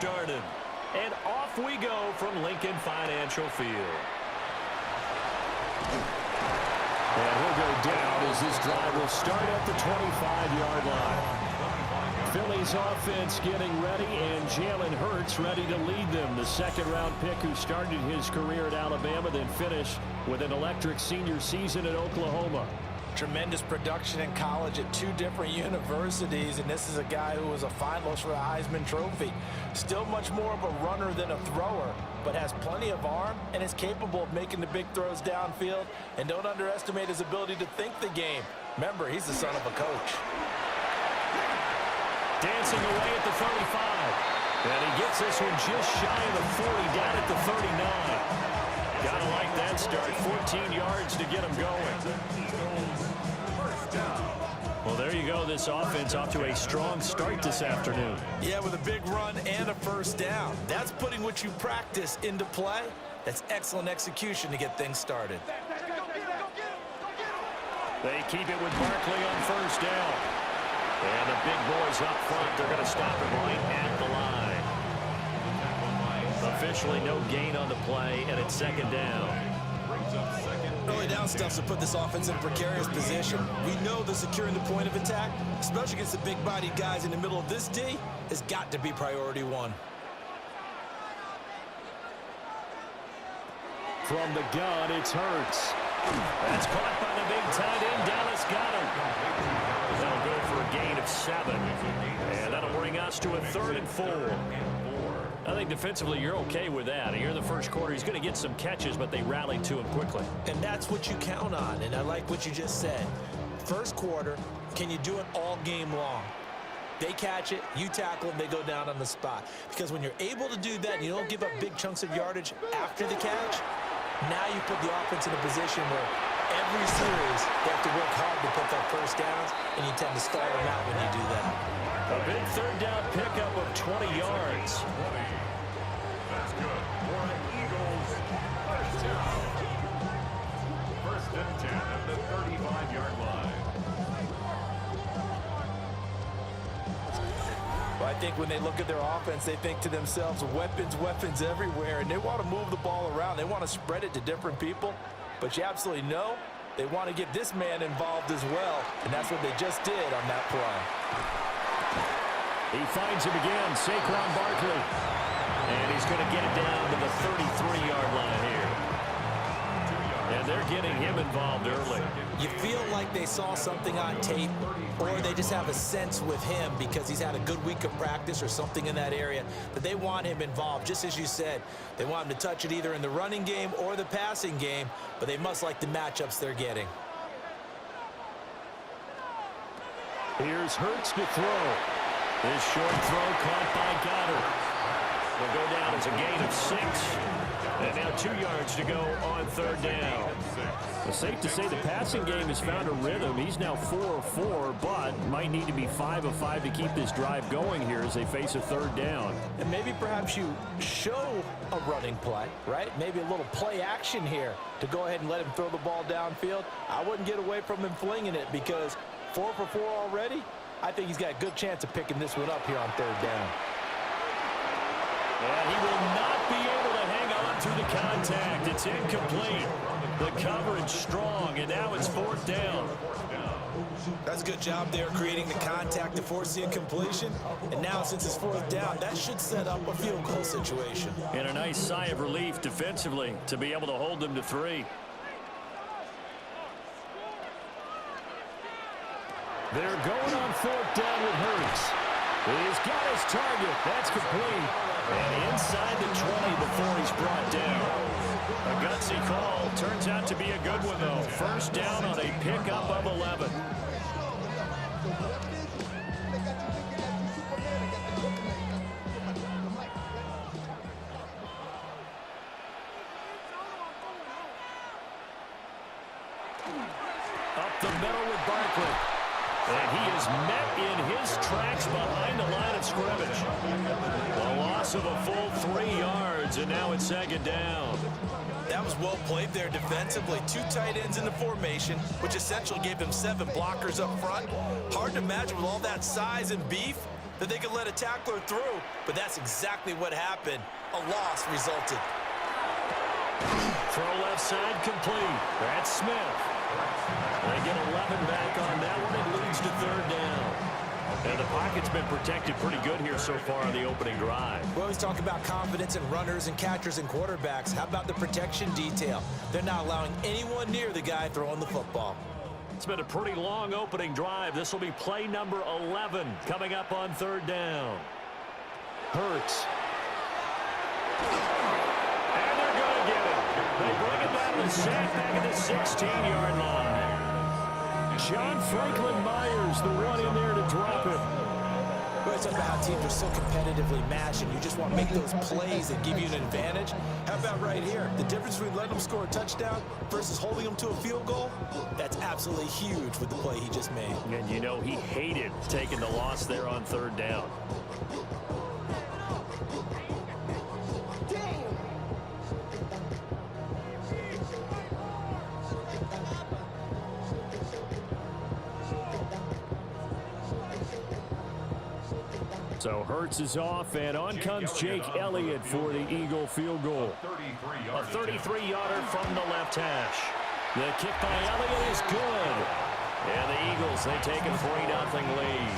started. And off we go from Lincoln Financial Field. And he'll go down as this drive will start at the 25-yard line. Philly's offense getting ready, and Jalen Hurts ready to lead them. The second-round pick who started his career at Alabama, then finished with an electric senior season at Oklahoma. Tremendous production in college at 2 different universities, and this is a guy who was a finalist for the Heisman Trophy. Still much more of a runner than a thrower, but has plenty of arm and is capable of making the big throws downfield. And don't underestimate his ability to think the game. Remember, he's the son of a coach. Dancing away at the 35. And he gets this one just shy of the 40, down at the 39. Gotta like that start. 14 yards to get him going. Well, there you go. This offense off to a strong start this afternoon. Yeah, with a big run and a first down. That's putting what you practice into play. That's excellent execution to get things started. They keep it with Barkley on first down. And the big boys up front, they're going to stop him right at the line. Officially no gain on the play, and it's second down. Early down stuff's to put this offense in a precarious position. We know that securing the point of attack, especially against the big-bodied guys in the middle of this D, has got to be priority one. From the gun, it's Hurts. That's caught by the big tight end. Dallas got him. They'll go for a gain of 7. And that'll bring us to a 3rd and 4. I think defensively you're okay with that. Here in the first quarter, he's going to get some catches, but they rallied to him quickly. And that's what you count on, and I like what you just said. First quarter, can you do it all game long? They catch it, you tackle them, they go down on the spot. Because when you're able to do that and you don't give up big chunks of yardage after the catch, now you put the offense in a position where every series they have to work hard to pick up first downs, and you tend to stall them out when you do that. A big 3rd down pickup of 20 yards. That's good for the Eagles. First down. 1st and 10 at the 35-yard line. Well, I think when they look at their offense, they think to themselves, weapons, weapons everywhere, and they want to move the ball around. They want to spread it to different people, but you absolutely know they want to get this man involved as well, and that's what they just did on that play. He finds him again, Saquon Barkley. And he's going to get it down to the 33-yard line here. And they're getting him involved early. You feel like they saw something on tape, or they just have a sense with him because he's had a good week of practice or something in that area that they want him involved. Just as you said, they want him to touch it either in the running game or the passing game, but they must like the matchups they're getting. Here's Hurts to throw. This short throw caught by Goddard. Will go down as a gain of 6. And now 2 yards to go on 3rd down. It's safe to say the passing game has found a rhythm. He's now 4 of 4, but might need to be 5 of 5 to keep this drive going here as they face a 3rd down. And maybe perhaps you show a running play, right? Maybe a little play action here to go ahead and let him throw the ball downfield. I wouldn't get away from him flinging it because 4 for 4 already. I think he's got a good chance of picking this one up here on 3rd down. And he will not be able to hang on through the contact. It's incomplete. The coverage strong, and now it's 4th down. That's a good job there creating the contact to force the incompletion. And now since it's 4th down, that should set up a field goal situation. And a nice sigh of relief defensively to be able to hold them to 3. They're going on 4th down with Hurts. He's got his target. That's complete. And inside the 20 before he's brought down. A gutsy call. Turns out to be a good one, though. First down on a pickup of 11. Up the middle with Barkley. And he is met in his tracks behind the line of scrimmage. A loss of a full 3 yards, and now it's 2nd down. That was well played there defensively. 2 tight ends in the formation, which essentially gave them 7 blockers up front. Hard to imagine with all that size and beef, that they could let a tackler through, but that's exactly what happened. A loss resulted. Throw left side complete. That's Smith. They get 11 back on that one. It leads to third down. And the pocket's been protected pretty good here so far on the opening drive. We always talk about confidence in runners and catchers and quarterbacks. How about the protection detail? They're not allowing anyone near the guy throwing the football. It's been a pretty long opening drive. This will be play number 11 coming up on third down. Hurts. And they're going to get it. They bring it down to sack back at the 16-yard line. John Franklin Myers, the one in there to drop it. Well, it's about how teams are so competitively matched, and you just want to make those plays that give you an advantage. How about right here? The difference between letting them score a touchdown versus holding them to a field goal, that's absolutely huge with the play he just made. And you know he hated taking the loss there on third down. So Hurts is off, and on comes Jake Elliott for the Eagle field goal. A 33-yarder from the left hash. The kick by Elliott is good. And the Eagles, they take a 3-0 lead.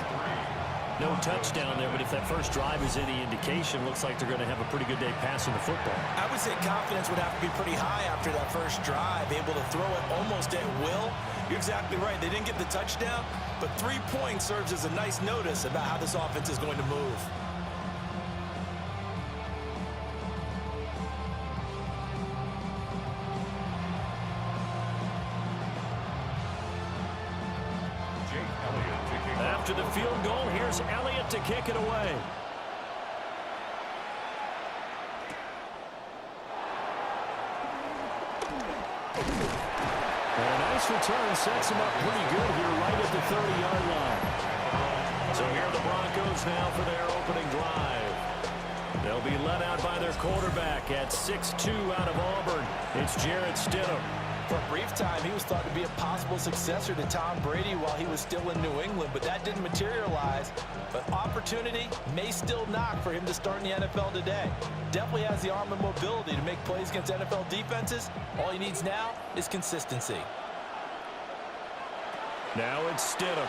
No touchdown there, but if that first drive is any indication, looks like they're going to have a pretty good day passing the football. I would say confidence would have to be pretty high after that first drive, able to throw it almost at will. You're exactly right. They didn't get the touchdown, but 3 points serves as a nice notice about how this offense is going to move. After the field goal, here's Elliott to kick it away. And a nice return sets him up pretty good here right at the 30-yard line. So here are the Broncos now for their opening drive. They'll be led out by their quarterback at 6'2" out of Auburn. It's Jarrett Stidham. For a brief time, he was thought to be a possible successor to Tom Brady while he was still in New England, but that didn't materialize. But opportunity may still knock for him to start in the NFL today. Definitely has the arm and mobility to make plays against NFL defenses. All he needs now is consistency. Now it's Stidham.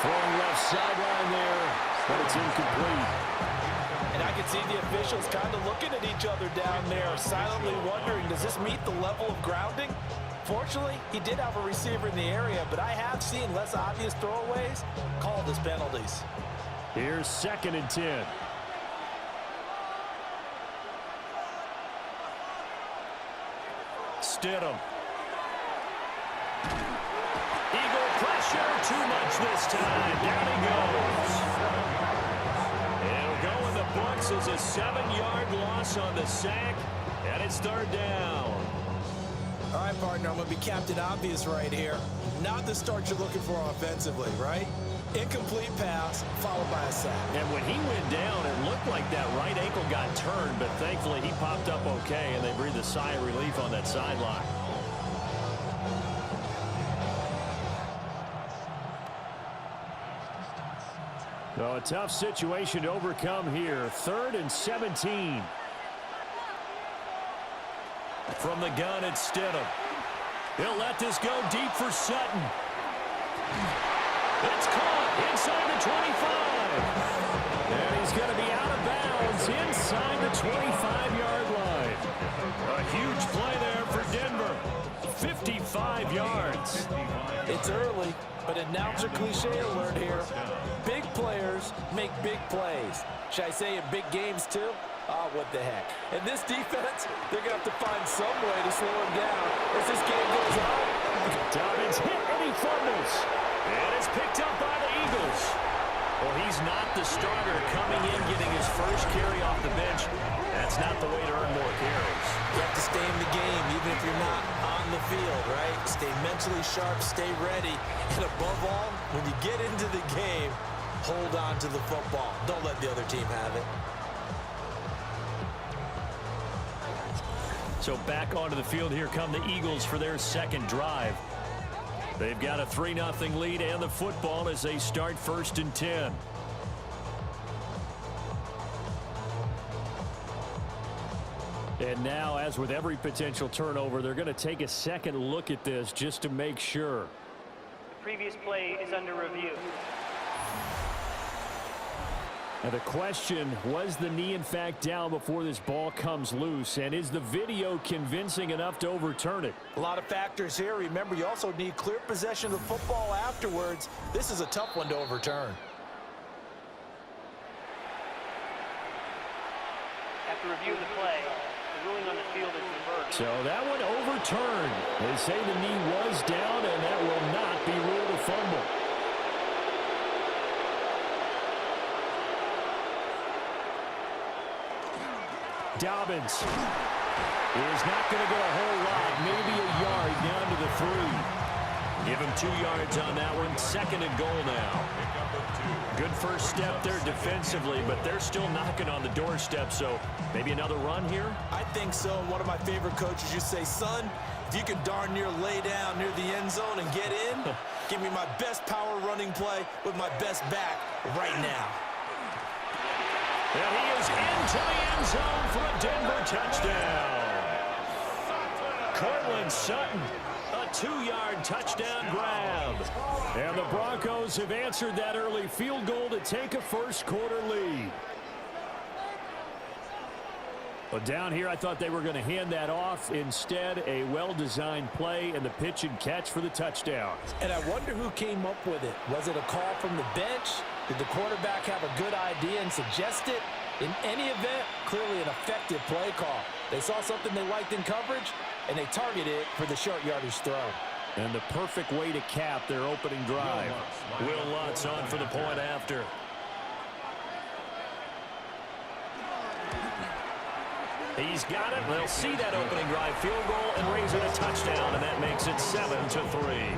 Throwing left sideline there, but it's incomplete. And I can see the officials kind of looking at each other down there, silently wondering, does this meet the level of grounding? Fortunately, he did have a receiver in the area, but I have seen less obvious throwaways called as penalties. Here's 2nd and 10. Stidham. Eagle pressure, too much this time. Down he goes. It'll go in the books as a 7-yard loss on the sack, and it's third down. All right, partner, I'm going to be Captain Obvious right here. Not the start you're looking for offensively, right? Incomplete pass, followed by a sack. And when he went down, it looked like that right ankle got turned, but thankfully he popped up okay, and they breathed a sigh of relief on that sideline. So a tough situation to overcome here. 3rd and 17. From the gun, it's Stidham. He'll let this go deep for Sutton. It's caught inside the 25. And he's going to be out of bounds inside the 25-yard line. A huge play there for Denver. 55 yards. It's early, but announcer cliche alert here. Big players make big plays. Should I say in big games too? Oh, what the heck. And this defense, they're going to have to find some way to slow him down as this game goes on. Dobbins hit and he fumbles. And it's picked up by the Eagles. Well, he's not the starter coming in, getting his first carry off the bench. That's not the way to earn more carries. You have to stay in the game, even if you're not on the field, right? Stay mentally sharp, stay ready. And above all, when you get into the game, hold on to the football. Don't let the other team have it. So back onto the field, here come the Eagles for their second drive. They've got a 3-0 lead and the football as they start 1st and 10. And now, as with every potential turnover, they're going to take a second look at this just to make sure. The previous play is under review. And the question, was the knee in fact down before this ball comes loose? And is the video convincing enough to overturn it? A lot of factors here. Remember, you also need clear possession of the football afterwards. This is a tough one to overturn. After review of the play, the ruling on the field is reversed. So that one overturned. They say the knee was down, and that will not be ruled a fumble. Dobbins is not going to get a whole lot, maybe a yard down to the 3. Give him 2 yards on that one. 2nd and goal now. Good first step there defensively, but they're still knocking on the doorstep, so maybe another run here? I think so. One of my favorite coaches used to say, son, if you can darn near lay down near the end zone and get in, give me my best power running play with my best back right now. And he is into the end zone for a Denver touchdown. Cortland Sutton, a 2-yard touchdown grab. And the Broncos have answered that early field goal to take a first-quarter lead. But down here, I thought they were going to hand that off. Instead, a well-designed play and the pitch and catch for the touchdown. And I wonder who came up with it. Was it a call from the bench? Did the quarterback have a good idea and suggest it? In any event, clearly an effective play call. They saw something they liked in coverage, and they targeted it for the short yardage throw. And the perfect way to cap their opening drive. Will Lutz on for the point after. He's got it. They'll see that opening drive field goal and raise it a touchdown, and that makes it 7-3.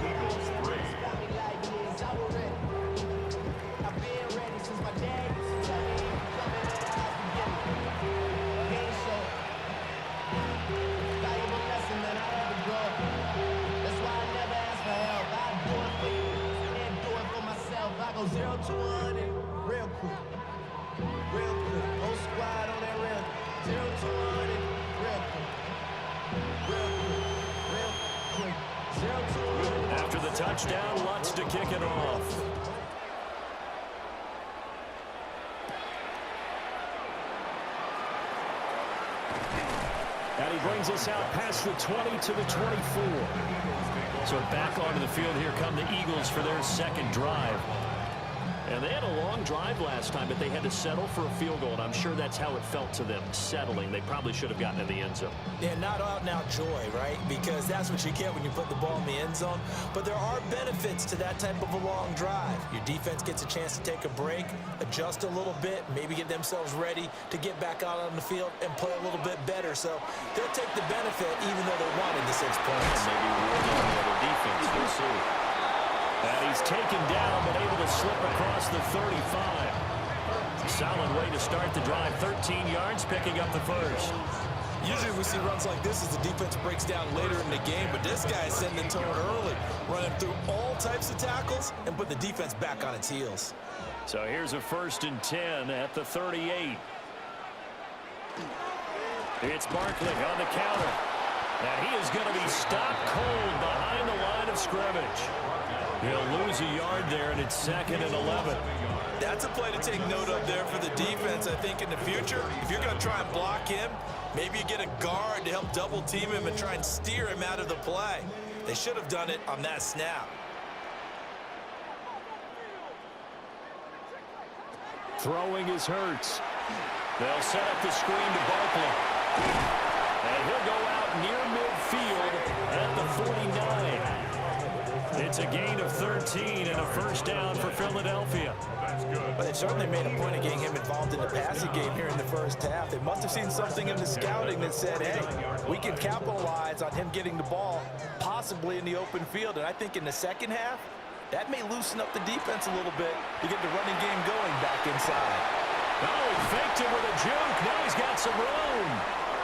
Go 0 to 100 real quick. Real quick. Whole squad on that real. 0 to 100 real quick. Real quick. 0 to 100. After the touchdown, Lutz to kick it off. And he brings us out past the 20 to the 24. So back onto the field here come the Eagles for their second drive. And they had a long drive last time, but they had to settle for a field goal, and I'm sure that's how it felt to them, settling. They probably should have gotten in the end zone. Yeah, not out-and-out joy, right? Because that's what you get when you put the ball in the end zone. But there are benefits to that type of a long drive. Your defense gets a chance to take a break, adjust a little bit, maybe get themselves ready to get back out on the field and play a little bit better. So they'll take the benefit even though they wanted the 6 points. Maybe reward on the other defense. We'll see. And he's taken down, but able to slip across the 35. Solid way to start the drive. 13 yards, picking up the first. Usually we see runs like this as the defense breaks down later in the game, but this guy is setting the tone early, running through all types of tackles and put the defense back on its heels. So here's a 1st and 10 at the 38. It's Barkley on the counter. And he is going to be stopped cold behind the line of scrimmage. He'll lose a yard there, and it's 2nd and 11. That's a play to take note of there for the defense, I think, in the future. If you're going to try and block him, maybe you get a guard to help double team him and try and steer him out of the play. They should have done it on that snap. Throwing is Hurts. They'll set up the screen to Barkley. And he'll go out near midfield at the 49. It's a gain of 13 and a first down for Philadelphia. But they certainly made a point of getting him involved in the passing game here in the first half. They must have seen something in the scouting that said, hey, we can capitalize on him getting the ball possibly in the open field. And I think in the second half, that may loosen up the defense a little bit to get the running game going back inside. Oh, he faked it with a juke. Now he's got some room.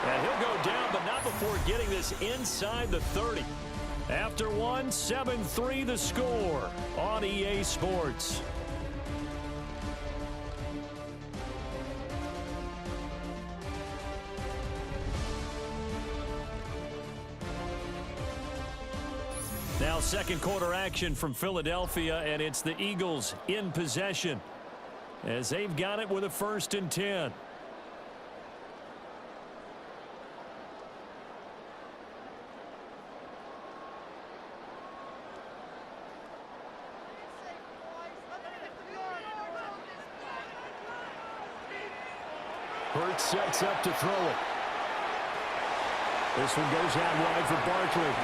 And he'll go down, but not before getting this inside the 30. After one, 7-3 the score on EA Sports. Now second quarter action from Philadelphia, and it's the Eagles in possession as they've got it with a 1st and 10. Hurts sets up to throw it. This one goes out wide for Barkley.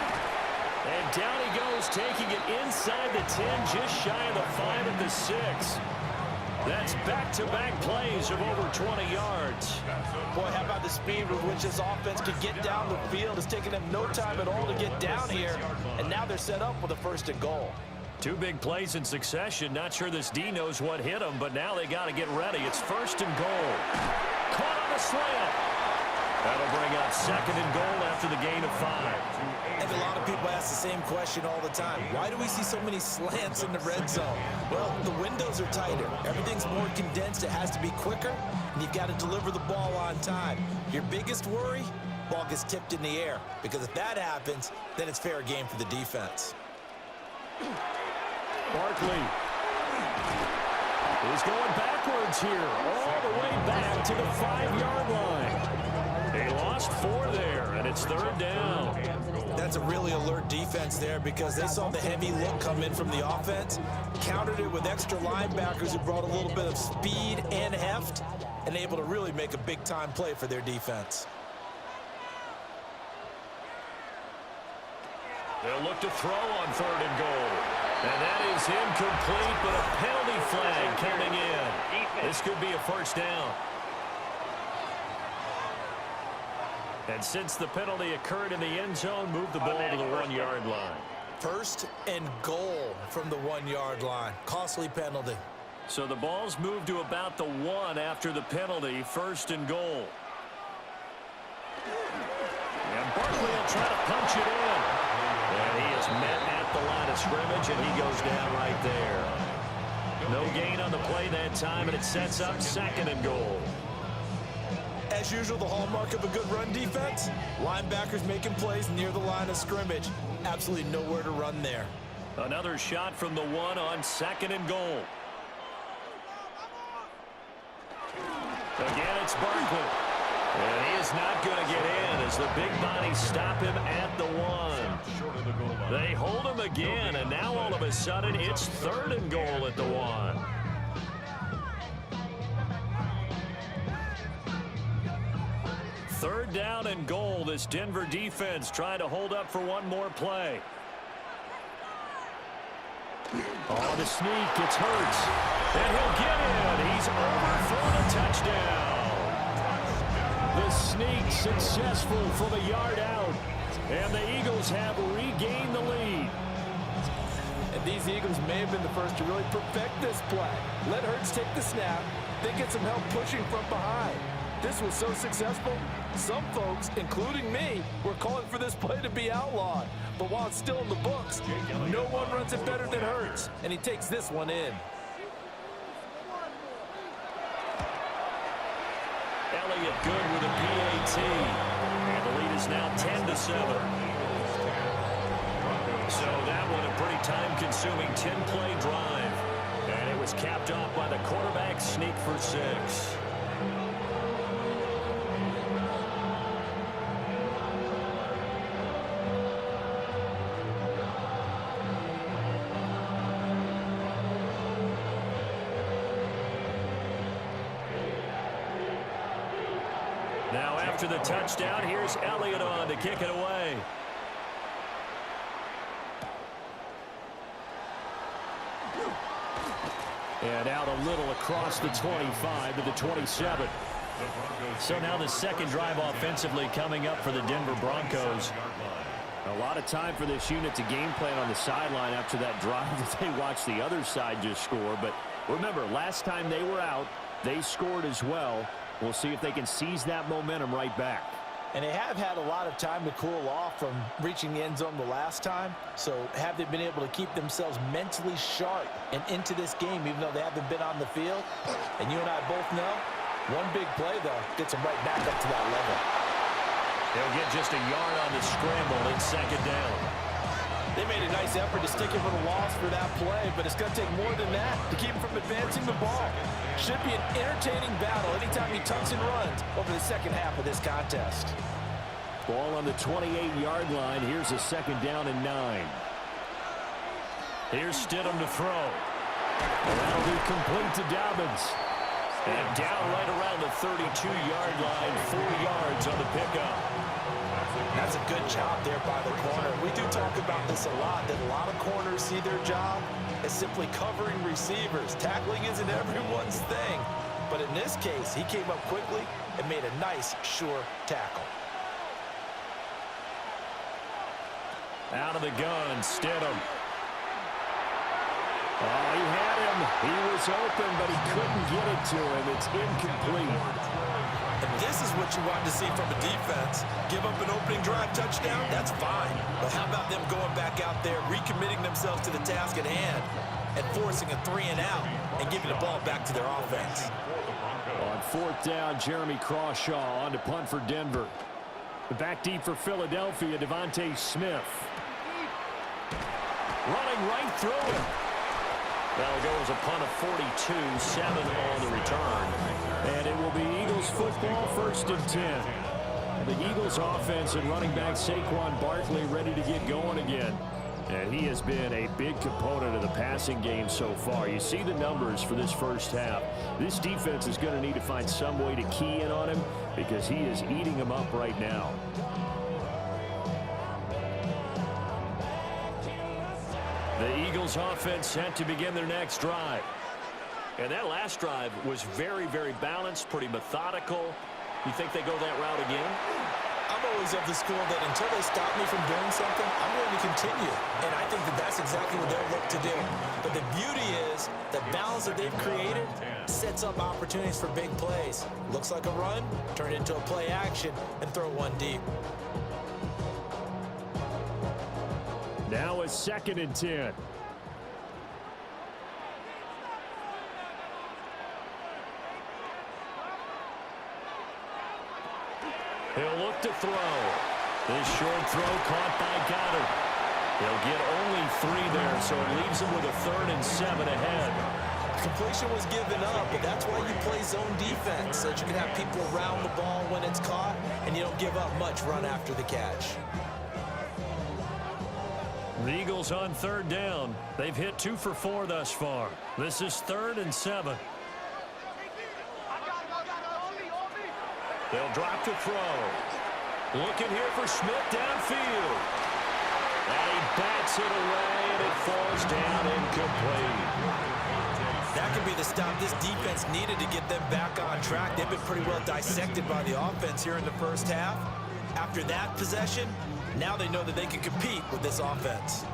And down he goes, taking it inside the 10, just shy of the 5 at the 6. That's back-to-back plays of over 20 yards. Boy, how about the speed with which this offense could get down the field? It's taken them no time at all to get down here, and now they're set up with a 1st and goal. 2 big plays in succession. Not sure this D knows what hit him, but now they got to get ready. It's 1st and goal. Caught on the slant. That'll bring up 2nd and goal after the gain of 5. And a lot of people ask the same question all the time. Why do we see so many slants in the red zone? Well, the windows are tighter. Everything's more condensed. It has to be quicker, and you've got to deliver the ball on time. Your biggest worry? Ball gets tipped in the air, because if that happens, then it's fair game for the defense. Barkley is going backwards here, all the way back to the 5-yard line. They lost 4 there, and it's 3rd down. That's a really alert defense there because they saw the heavy look come in from the offense, countered it with extra linebackers who brought a little bit of speed and heft, and able to really make a big-time play for their defense. They'll look to throw on 3rd and goal. And that is incomplete, but a penalty flag coming in. This could be a 1st down. And since the penalty occurred in the end zone, move the ball to the 1-yard line. 1st and goal from the 1-yard line. Costly penalty. So the ball's moved to about the 1 after the penalty. 1st and goal. And Barkley will try to punch it in. And he is met at the line of scrimmage, and he goes down right there. No gain on the play that time, and it sets up 2nd and goal. As usual, the hallmark of a good run defense, linebackers making plays near the line of scrimmage. Absolutely nowhere to run there. Another shot from the 1 on 2nd and goal. Again, it's Barkley. And he is not going to get in as the big bodies stop him at the 1. They hold him again, and now all of a sudden it's 3rd and goal at the 1. Third down and goal. This Denver defense trying to hold up for one more play. Oh, the sneak. It's Hurts. And he'll get in. He's overthrown a touchdown. The sneak successful from a yard out. And the Eagles have regained the lead. And these Eagles may have been the first to really perfect this play. Let Hurts take the snap, then get some help pushing from behind. This was so successful, some folks, including me, were calling for this play to be outlawed. But while it's still in the books, no one runs it better than Hurts, and he takes this one in. Elliott good with a PAT. And the lead is now 10-7. So that one a pretty time-consuming 10-play drive. And it was capped off by the quarterback sneak for 6. Now after the touchdown, here's Elliott on to kick it away. And out a little across the 25 to the 27. So now the second drive offensively coming up for the Denver Broncos. A lot of time for this unit to game plan on the sideline after that drive that they watched the other side just score. But remember, last time they were out, they scored as well. We'll see if they can seize that momentum right back. And they have had a lot of time to cool off from reaching the end zone the last time. So have they been able to keep themselves mentally sharp and into this game, even though they haven't been on the field? And you and I both know, one big play, though, gets them right back up to that level. They'll get just a yard on the scramble in second down. They made a nice effort to stick him for the loss for that play, but it's going to take more than that to keep him from advancing the ball. Should be an entertaining battle anytime he tucks and runs over the second half of this contest. Ball on the 28-yard line. Here's a second down and 9. Here's Stidham to throw. That'll be complete to Dobbins. And down right around the 32-yard line, 4 yards on the pickup. That's a good job there by the corner. We do talk about this a lot, that a lot of corners see their job as simply covering receivers. Tackling isn't everyone's thing. But in this case, he came up quickly and made a nice, sure tackle. Out of the gun, Stidham. Oh, he had him. He was open, but he couldn't get it to him. It's incomplete. And this is what you want to see from a defense. Give up an opening drive touchdown, that's fine. But how about them going back out there, recommitting themselves to the task at hand, and forcing a 3-and-out and giving the ball back to their offense? On fourth down, Jeremy Crawshaw on to punt for Denver. Back deep for Philadelphia, Devontae Smith. Running right through him. That'll go as a punt of 42, 7 on the return. And it will be Eagles football, 1st and 10. The Eagles offense and running back Saquon Barkley ready to get going again. And he has been a big component of the passing game so far. You see the numbers for this first half. This defense is going to need to find some way to key in on him because he is eating them up right now. The Eagles offense set to begin their next drive. And that last drive was very, very balanced, pretty methodical. You think they go that route again? I'm always of the school that until they stop me from doing something, I'm going to continue. And I think that that's exactly what they'll look to do. But the beauty is the balance that they've created sets up opportunities for big plays. Looks like a run, turn it into a play action, and throw one deep. Now it's 2nd and 10. He'll look to throw. This short throw caught by Goddard. He'll get only 3 there, so it leaves him with a 3rd and 7 ahead. Completion was given up, but that's why you play zone defense, so that you can have people around the ball when it's caught, and you don't give up much run after the catch. The Eagles on 3rd down. They've hit 2 for 4 thus far. This is 3rd and 7. They'll drop to throw. Looking here for Smith downfield. And he bats it away, and it falls down incomplete. That could be the stop this defense needed to get them back on track. They've been pretty well dissected by the offense here in the first half. After that possession, now they know that they can compete with this offense.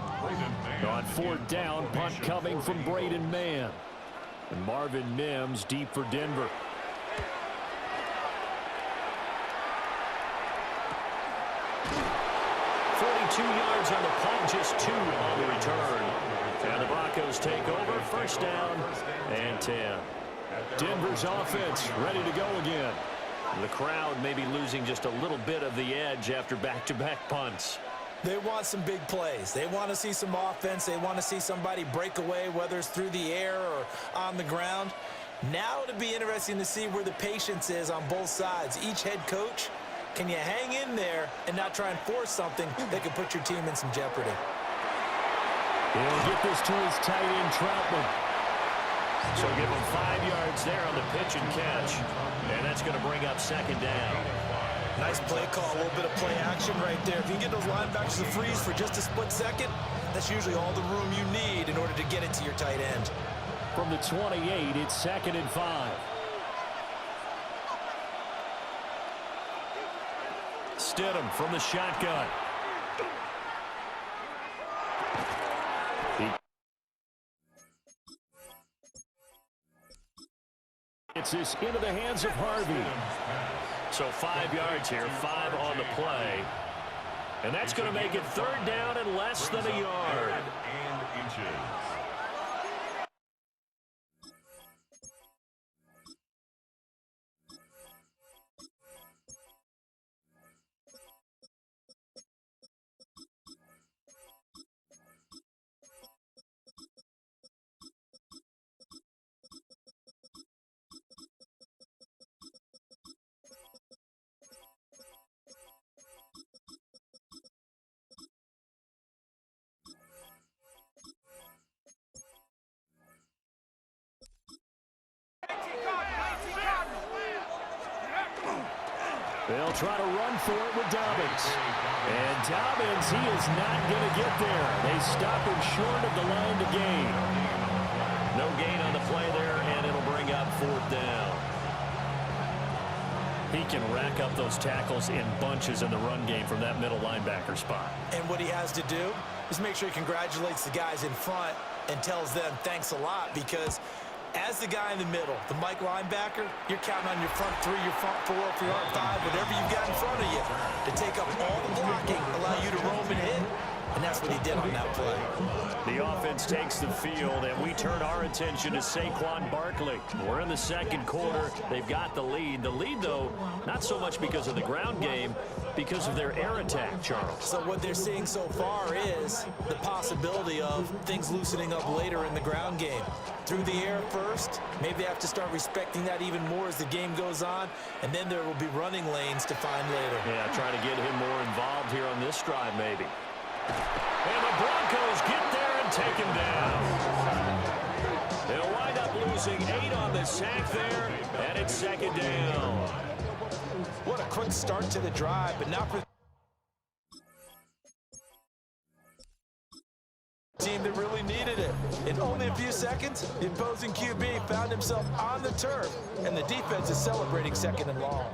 On 4th down, punt coming from Braden Mann. And Marvin Mims deep for Denver. Yards on the punt, just 2 on the return. And the Broncos take over, 1st down and 10. Denver's offense ready to go again. The crowd may be losing just a little bit of the edge after back-to-back punts. They want some big plays. They want to see some offense. They want to see somebody break away, whether it's through the air or on the ground. Now it'll be interesting to see where the patience is on both sides. Each head coach, can you hang in there and not try and force something that could put your team in some jeopardy? He'll get this to his tight end, Troutman. So give him 5 yards there on the pitch and catch. And that's going to bring up 2nd down. Nice play call, a little bit of play action right there. If you can get those linebackers to freeze for just a split second, that's usually all the room you need in order to get it to your tight end. From the 28, it's 2nd and 5. Stidham from the shotgun. It's this into the hands of Harvey. So 5 yards here, 5 on the play. And that's going to make it 3rd down and less than a yard. And inches. They'll try to run for it with Dobbins. And Dobbins, he is not going to get there. They stop him short of the line to gain. No gain on the play there, and it'll bring up 4th down. He can rack up those tackles in bunches in the run game from that middle linebacker spot. And what he has to do is make sure he congratulates the guys in front and tells them thanks a lot, because as the guy in the middle, the Mike linebacker, you're counting on your front 3, your front 4, your front 5, whatever you've got in front of you to take up all the blocking, allow you to roam and hit. And that's what he did on that play. The offense takes the field, and we turn our attention to Saquon Barkley. We're in the 2nd quarter. They've got the lead. The lead, though, not so much because of the ground game, because of their air attack, Charles. So what they're seeing so far is the possibility of things loosening up later in the ground game. Through the air first, maybe they have to start respecting that even more as the game goes on, and then there will be running lanes to find later. Yeah, trying to get him more involved here on this drive, maybe. And the Broncos get there and take him down. They'll wind up losing 8 on the sack there, and it's 2nd down. What a quick start to the drive, but not for the team that really needed it. In only a few seconds, the opposing QB found himself on the turf, and the defense is celebrating 2nd and long.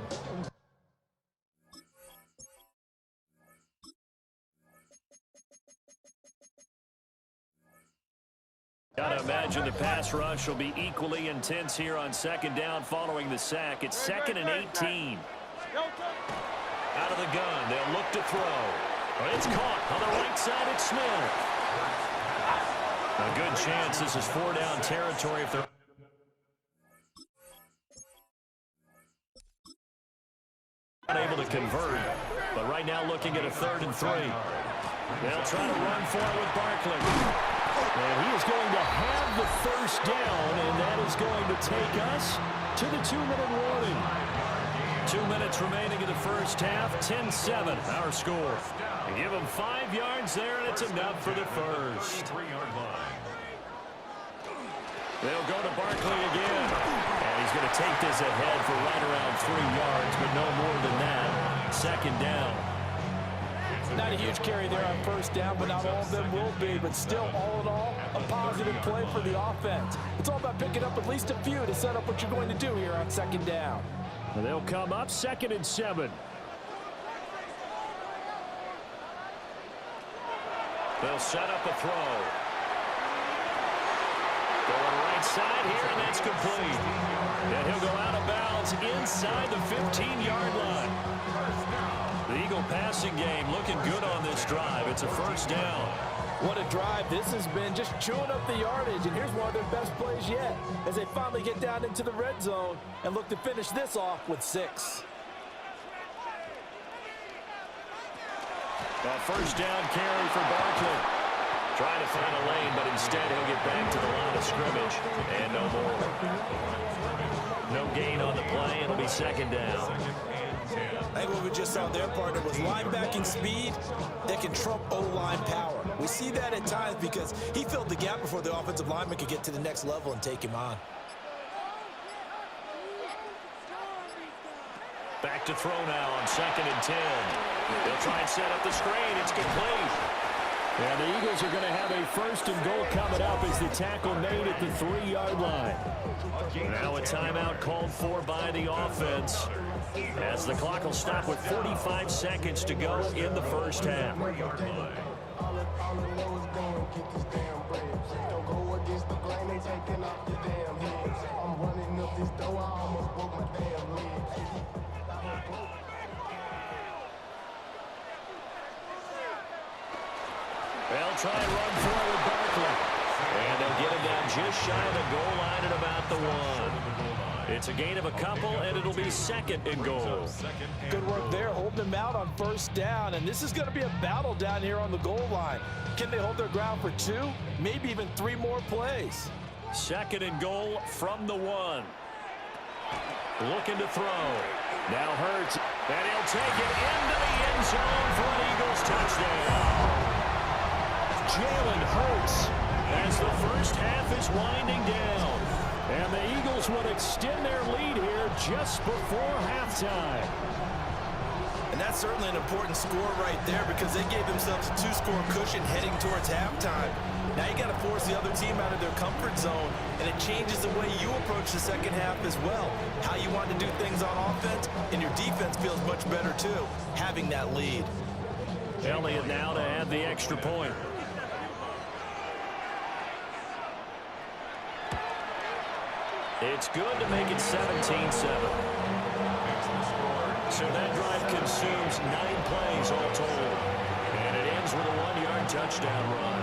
Gotta imagine the pass rush will be equally intense here on 2nd down following the sack. It's 2nd and 18. Out of the gun, they'll look to throw. It's caught on the right side. It's Smith. A good chance this is 4-down territory if they're not able to convert. But right now looking at a 3rd and 3. They'll try to run for it with Barkley. And he is going to have the 1st down, and that is going to take us to the 2-minute warning. 2 minutes remaining in the 1st half. 10-7, our score. And give them 5 yards there, and it's enough for the 1st. They'll go to Barkley again. And he's going to take this ahead for right around 3 yards, but no more than that. 2nd down. Not a huge carry there on 1st down, but not all of them will be. But still, all in all, a positive play for the offense. It's all about picking up at least a few to set up what you're going to do here on 2nd down. And they'll come up 2nd and 7. They'll set up a throw. Going right side here, and that's complete. And he'll go out of bounds inside the 15-yard line. The Eagle passing game looking good on this drive. It's a 1st down. What a drive this has been, just chewing up the yardage. And here's one of their best plays yet as they finally get down into the red zone and look to finish this off with 6. A 1st down carry for Barkley. Trying to find a lane, but instead he'll get back to the line of scrimmage. And no more. No gain on the play. It'll be 2nd down. I think what we just saw their partner was linebacking speed that can trump O-line power. We see that at times because he filled the gap before the offensive lineman could get to the next level and take him on. Back to throw now on 2nd and 10. They'll try and set up the screen. It's complete. And the Eagles are going to have a 1st and goal coming up as the tackle made at the 3-yard line. Now a timeout called for by the offense, as the clock will stop with 45 seconds to go in the 1st half. They'll try and run for it with Barkley. And they'll get him down just shy of the goal line at about the 1. It's a gain of a couple, and it'll be 2nd and goal. Good work there, holding them out on 1st down. And this is going to be a battle down here on the goal line. Can they hold their ground for 2, maybe even 3 more plays? 2nd and goal from the 1. Looking to throw. Now Hurts, and he'll take it into the end zone for an Eagles touchdown. Jalen Hurts as the first half is winding down. And the Eagles would extend their lead here just before halftime. And that's certainly an important score right there because they gave themselves a 2-score cushion heading towards halftime. Now you got to force the other team out of their comfort zone, and it changes the way you approach the second half as well. How you want to do things on offense, and your defense feels much better too, having that lead. Elliott now to add the extra point. It's good to make it 17-7. So that drive consumes 9 plays all total. And it ends with a 1-yard touchdown run.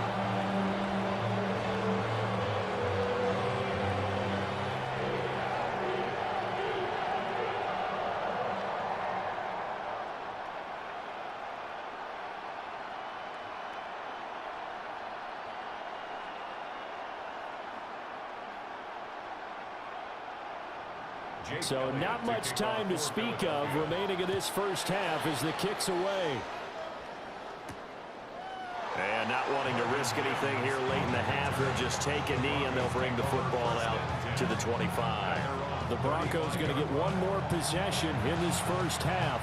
So not much time to speak of remaining in this first half as the kick's away. And not wanting to risk anything here late in the half, they'll just take a knee and they'll bring the football out to the 25. The Broncos going to get one more possession in this first half.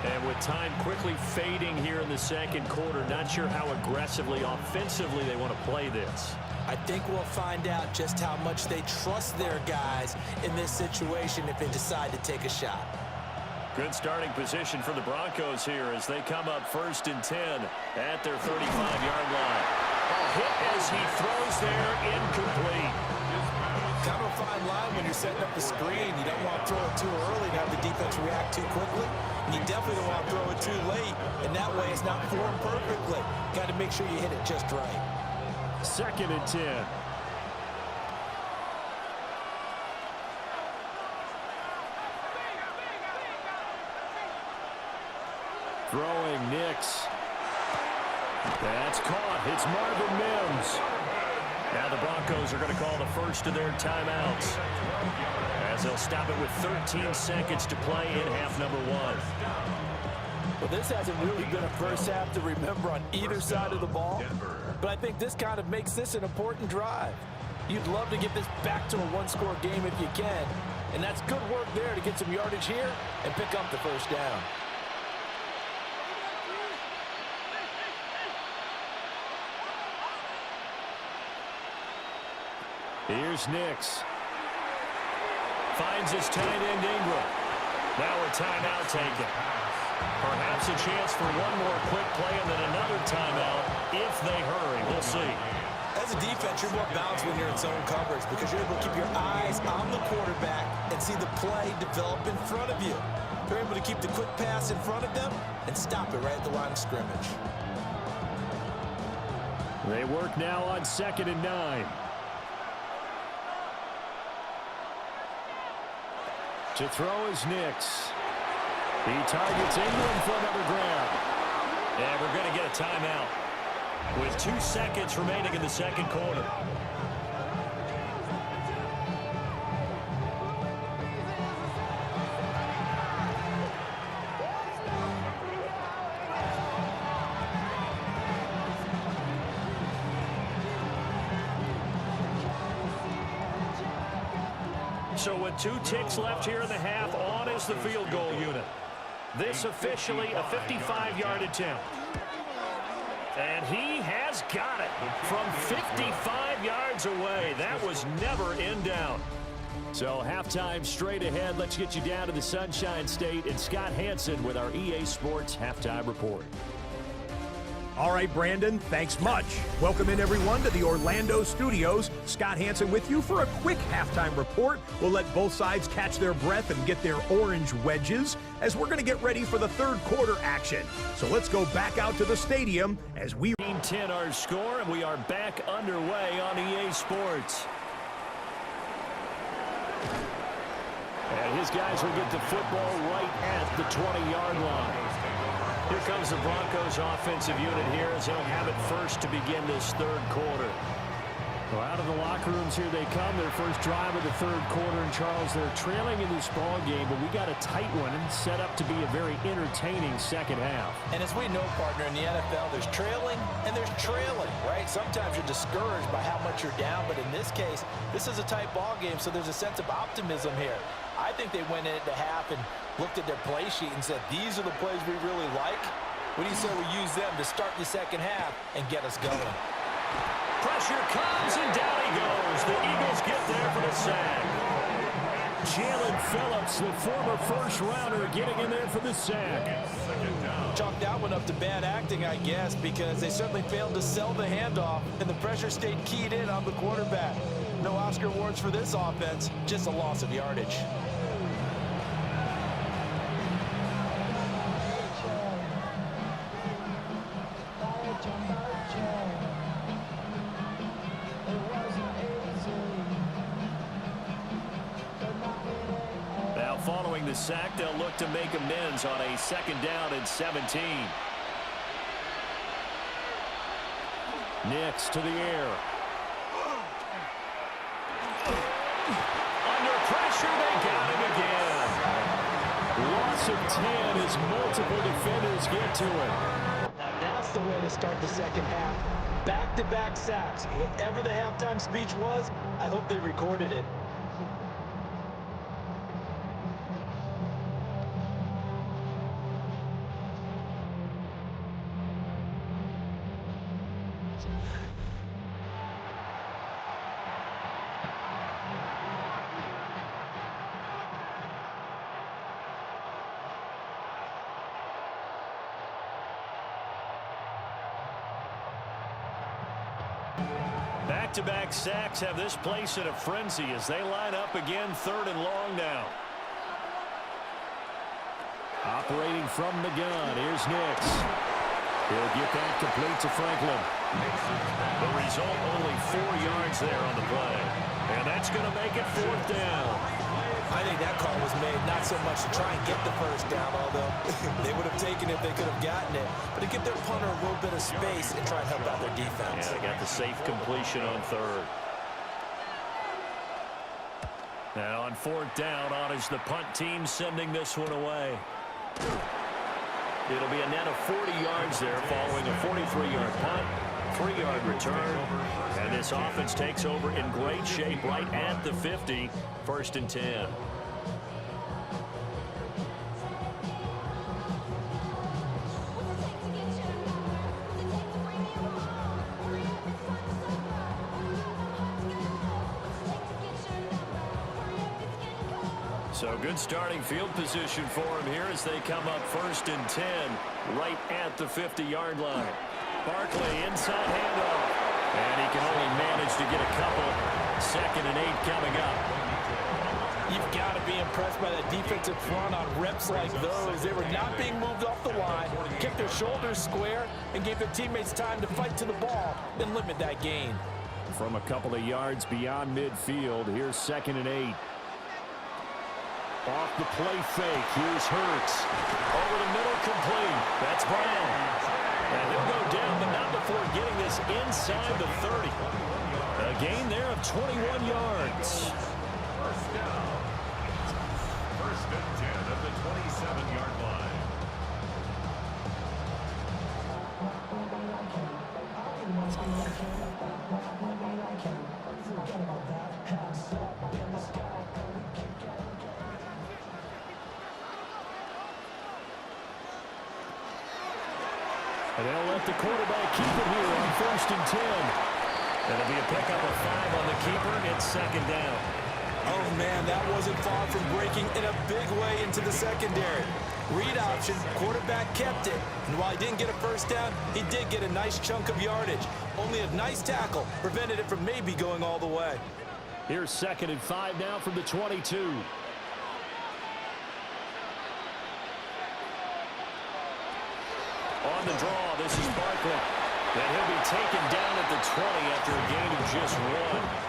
And with time quickly fading here in the second quarter, not sure how aggressively, offensively they want to play this. I think we'll find out just how much they trust their guys in this situation if they decide to take a shot. Good starting position for the Broncos here as they come up 1st and 10 at their 35-yard line. Hit as he throws there, incomplete. Kind of a fine line when you're setting up the screen. You don't want to throw it too early to have the defense react too quickly. And you definitely don't want to throw it too late. And that way it's not formed perfectly. Got to make sure you hit it just right. 2nd and 10. Throwing Nix. That's caught. It's Marvin Mims. Now the Broncos are going to call the first of their timeouts as they'll stop it with 13 seconds to play in half number 1. Well, this hasn't really been a first half to remember on either side of the ball. But I think this kind of makes this an important drive. You'd love to get this back to a 1-score game if you can. And that's good work there to get some yardage here and pick up the first down. Here's Nix. Finds his tight end Ingram. Now a timeout taken. Perhaps a chance for one more quick play and then another timeout if they hurry. We'll see. As a defense, you're more balanced when you're in zone coverage because you're able to keep your eyes on the quarterback and see the play develop in front of you. You're able to keep the quick pass in front of them and stop it right at the line of scrimmage. They work now on 2nd and 9. To throw is Nix. He targets Ingram for another grab. And we're going to get a timeout with 2 seconds remaining in the second quarter. So with 2 ticks left here in the half, on is the field goal unit. This officially a 55-yard attempt. And he has got it from 55 yards away. That was never in doubt. So halftime straight ahead. Let's get you down to the Sunshine State and Scott Hansen with our EA Sports Halftime Report. All right, Brandon, thanks much. Welcome in, everyone, to the Orlando studios. Scott Hansen with you for a quick halftime report. We'll let both sides catch their breath and get their orange wedges as we're going to get ready for the third quarter action. So let's go back out to the stadium as we... 10 our score, and we are back underway on EA Sports. And his guys will get the football right at the 20-yard line. Here comes the Broncos offensive unit here as they'll have it first to begin this third quarter. Well, out of the locker rooms here they come. Their first drive of the third quarter. And Charles, they're trailing in this ball game, but we got a tight one and set up to be a very entertaining second half. And as we know, partner, in the NFL, there's trailing and there's trailing, right? Sometimes you're discouraged by how much you're down, but in this case, this is a tight ball game, so there's a sense of optimism here. I think they went into half and looked at their play sheet and said, these are the plays we really like. What do you say we use them to start the second half and get us going? Pressure comes, and down he goes. The Eagles get there for the sack. Jalen Phillips, the former first-rounder, getting in there for the sack. Chalk that one up to bad acting, I guess, because they certainly failed to sell the handoff, and the pressure stayed keyed in on the quarterback. No Oscar awards for this offense, just a loss of yardage. Following the sack, they'll look to make amends on a second down and 17. Nix to the air. Under pressure, they got him again. Loss of 10 as multiple defenders get to him. Now that's the way to start the second half. Back-to-back sacks. Whatever the halftime speech was, I hope they recorded it. Back-to-back sacks have this place in a frenzy as they line up again, third and long now. Operating from the gun, here's Nix. He'll get that complete to Franklin. The result, only 4 yards there on the play. And that's going to make it fourth down. I think that call was made not so much to try and get the first down, although they would have taken it if they could have gotten it, but to give their punter a little bit of space and try and help out their defense. Yeah, they got the safe completion on third. Now on fourth down, on is the punt team sending this one away. It'll be a net of 40 yards there following a 43-yard punt, 3-yard return. And this offense takes over in great shape right at the 50, first and 10. So good starting field position for him here as they come up first and 10 right at the 50-yard line. Barkley inside handoff. And he can only manage to get a couple. Second and 8 coming up. You've got to be impressed by that defensive front on reps like those. They were not being moved off the line, kept their shoulders square, and gave their teammates time to fight to the ball and limit that gain. From a couple of yards beyond midfield, here's second and 8. Off the play fake, here's Hurts. Over the middle, complete. That's Brown. And he'll go down, but not before getting this inside the 30. A gain there of 21 yards. First down. First and 10 at the 27-yard line. And they'll let the quarterback keep it here on first and 10. That'll be a pickup of 5 on the keeper. It's second down. Oh, man, that wasn't far from breaking in a big way into the secondary. Read option, quarterback kept it. And while he didn't get a first down, he did get a nice chunk of yardage. Only a nice tackle prevented it from maybe going all the way. Here's 2nd and 5 now from the 22. On the draw, this is Barkley. And he'll be taken down at the 20 after a gain of just 1.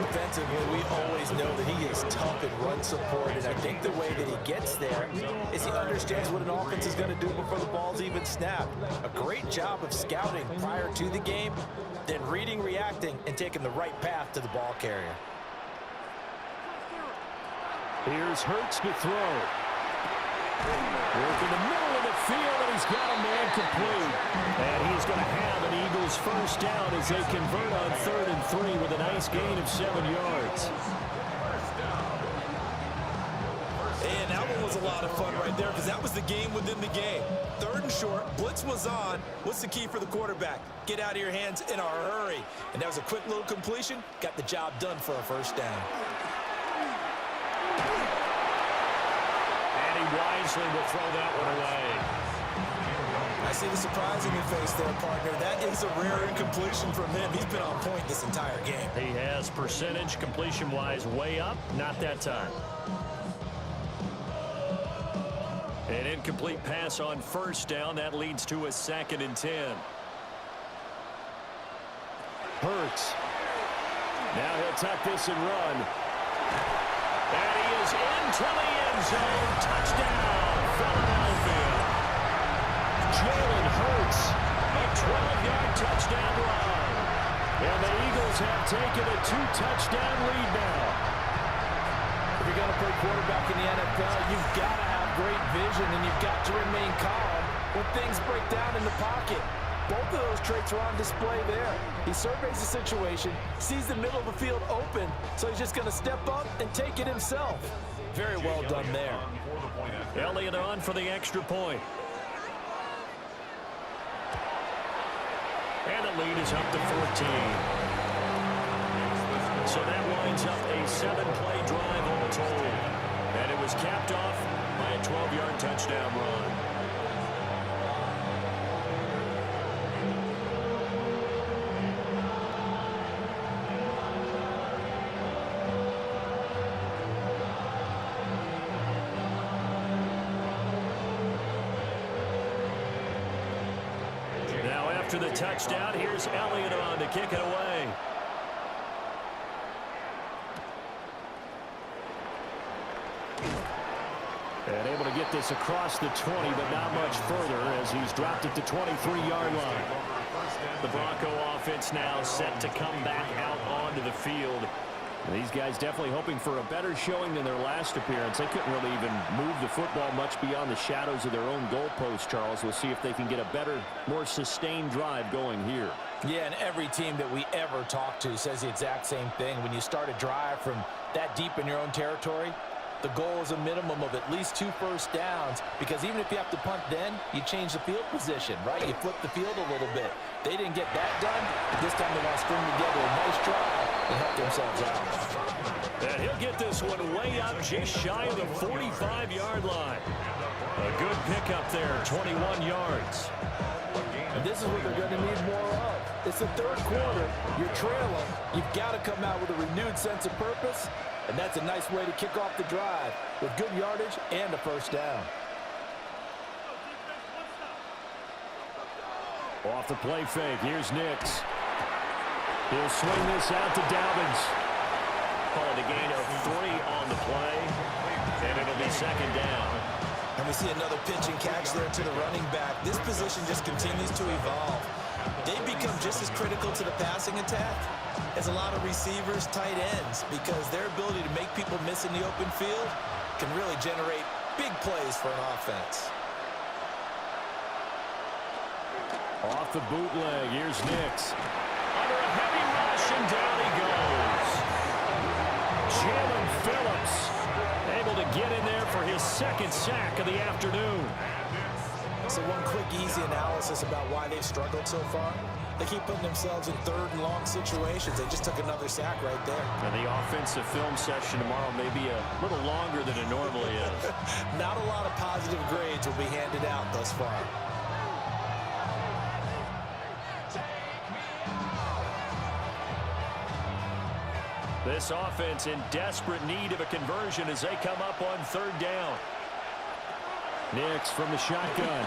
Defensively, we always know that he is tough and run support, and I think the way that he gets there is he understands what an offense is going to do before the ball's even snapped. A great job of scouting prior to the game, then reading, reacting, and taking the right path to the ball carrier. Here's Hurts to throw. Work in the middle of the field, and he's got a man complete. And he's going to have an Eagles first down as they convert on 3rd and 3 with a nice gain of 7 yards. And that one was a lot of fun right there because that was the game within the game. 3rd and short, blitz was on. What's the key for the quarterback? Get out of your hands in a hurry. And that was a quick little completion. Got the job done for a first down. Wisely will throw that one away. I see the surprise in your face there, partner. That is a rare incompletion from him. He's been on point this entire game. He has percentage completion-wise way up. Not that time. An incomplete pass on first down. That leads to a 2nd and 10. Hurts. Now he'll tuck this and run. And he is into the end zone. Touchdown, Philadelphia. Jalen Hurts, a 12-yard touchdown run. And the Eagles have taken a 2-touchdown lead now. If you're going to play quarterback in the NFL, you've got to have great vision, and you've got to remain calm when things break down in the pocket. Both of those traits are on display there. He surveys the situation, sees the middle of the field open, so he's just going to step up and take it himself. Very well done there. Elliott on for the extra point. And the lead is up to 14. So that winds up a 7-play drive all told. And it was capped off by a 12-yard touchdown run. After the touchdown, here's Elliott on to kick it away. And able to get this across the 20, but not much further as he's dropped at the 23-yard line. The Bronco offense now set to come back out onto the field. And these guys definitely hoping for a better showing than their last appearance. They couldn't really even move the football much beyond the shadows of their own goalpost, Charles. We'll see if they can get a better, more sustained drive going here. Yeah, and every team that we ever talk to says the exact same thing. When you start a drive from that deep in your own territory, the goal is a minimum of at least 2 first downs, because even if you have to punt then, you change the field position, right? You flip the field a little bit. They didn't get that done. This time they want to string together a nice drive and help themselves out. And he'll get this one way up just shy of the 45-yard line. A good pickup there, 21 yards. And this is what they're going to need more of. It's the 3rd quarter. You're trailing. You've got to come out with a renewed sense of purpose. And that's a nice way to kick off the drive with good yardage and a first down. Off the play fake, here's Nix. He'll swing this out to Dobbins. Called a gain of 3 on the play, and it'll be 2nd down. And we see another pitch and catch there to the running back. This position just continues to evolve. They've become just as critical to the passing attack as a lot of receivers, tight ends, because their ability to make people miss in the open field can really generate big plays for an offense. Off the bootleg, here's Nix. Under a heavy rush, and down he goes. Jalen Phillips able to get in there for his 2nd sack of the afternoon. So one quick, easy analysis about why they've struggled so far. They keep putting themselves in third and long situations. They just took another sack right there. And the offensive film session tomorrow may be a little longer than it normally is. Not a lot of positive grades will be handed out thus far. This offense in desperate need of a conversion as they come up on third down. Nix from the shotgun.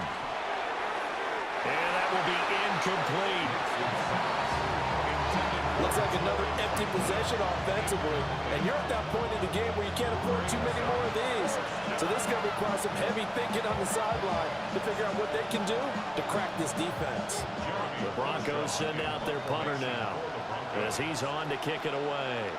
And that will be incomplete. Looks like another empty possession offensively. And you're at that point in the game where you can't afford too many more of these. So this is going to require some heavy thinking on the sideline to figure out what they can do to crack this defense. The Broncos send out their punter now as he's on to kick it away.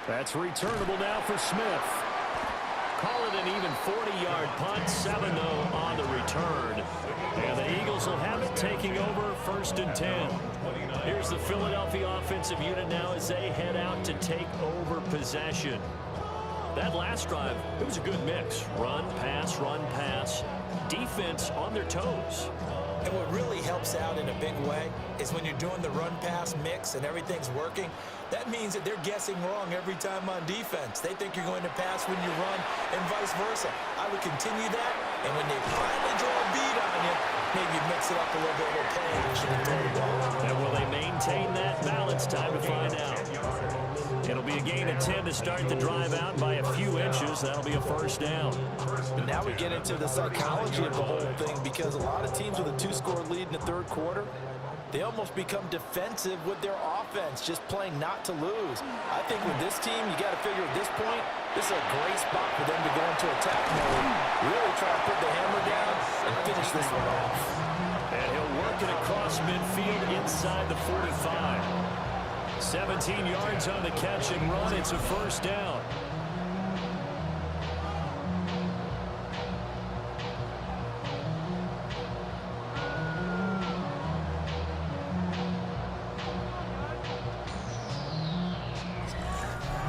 That's returnable now for Smith. Call it an even 40-yard punt, 7 though on the return. And the Eagles will have it taking over 1st and 10. Here's the Philadelphia offensive unit now as they head out to take over possession. That last drive, it was a good mix. Run, pass, defense on their toes. And what really helps out in a big way is when you're doing the run-pass mix and everything's working, that means that they're guessing wrong every time on defense. They think you're going to pass when you run and vice versa. I would continue that, and when they finally draw a beat on you, maybe mix it up a little bit with play action and throw the ball. And will they maintain that balance? Time to find out. It'll be a gain of 10 to start the drive out by a few inches. That'll be a 1st down. And now we get into the psychology of the whole thing, because a lot of teams with a 2-score lead in the third quarter, they almost become defensive with their offense, just playing not to lose. I think with this team, you got to figure at this point, this is a great spot for them to go into attack mode, really try to put the hammer down and finish this one off. And he'll work it across midfield inside the 45. 17 yards on the catch and run. It's a 1st down.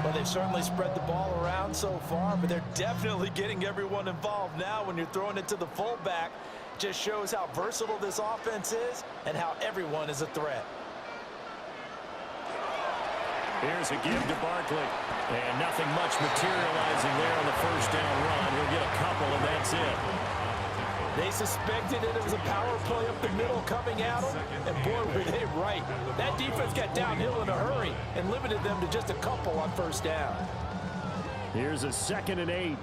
Well, they've certainly spread the ball around so far, but they're definitely getting everyone involved now when you're throwing it to the fullback. Just shows how versatile this offense is and how everyone is a threat. Here's a give to Barkley. And nothing much materializing there on the 1st down run. He'll get a couple, and that's it. They suspected it was a power play up the middle coming at them, and boy, were they right. That defense got downhill in a hurry and limited them to just a couple on 1st down. Here's a 2nd and 8.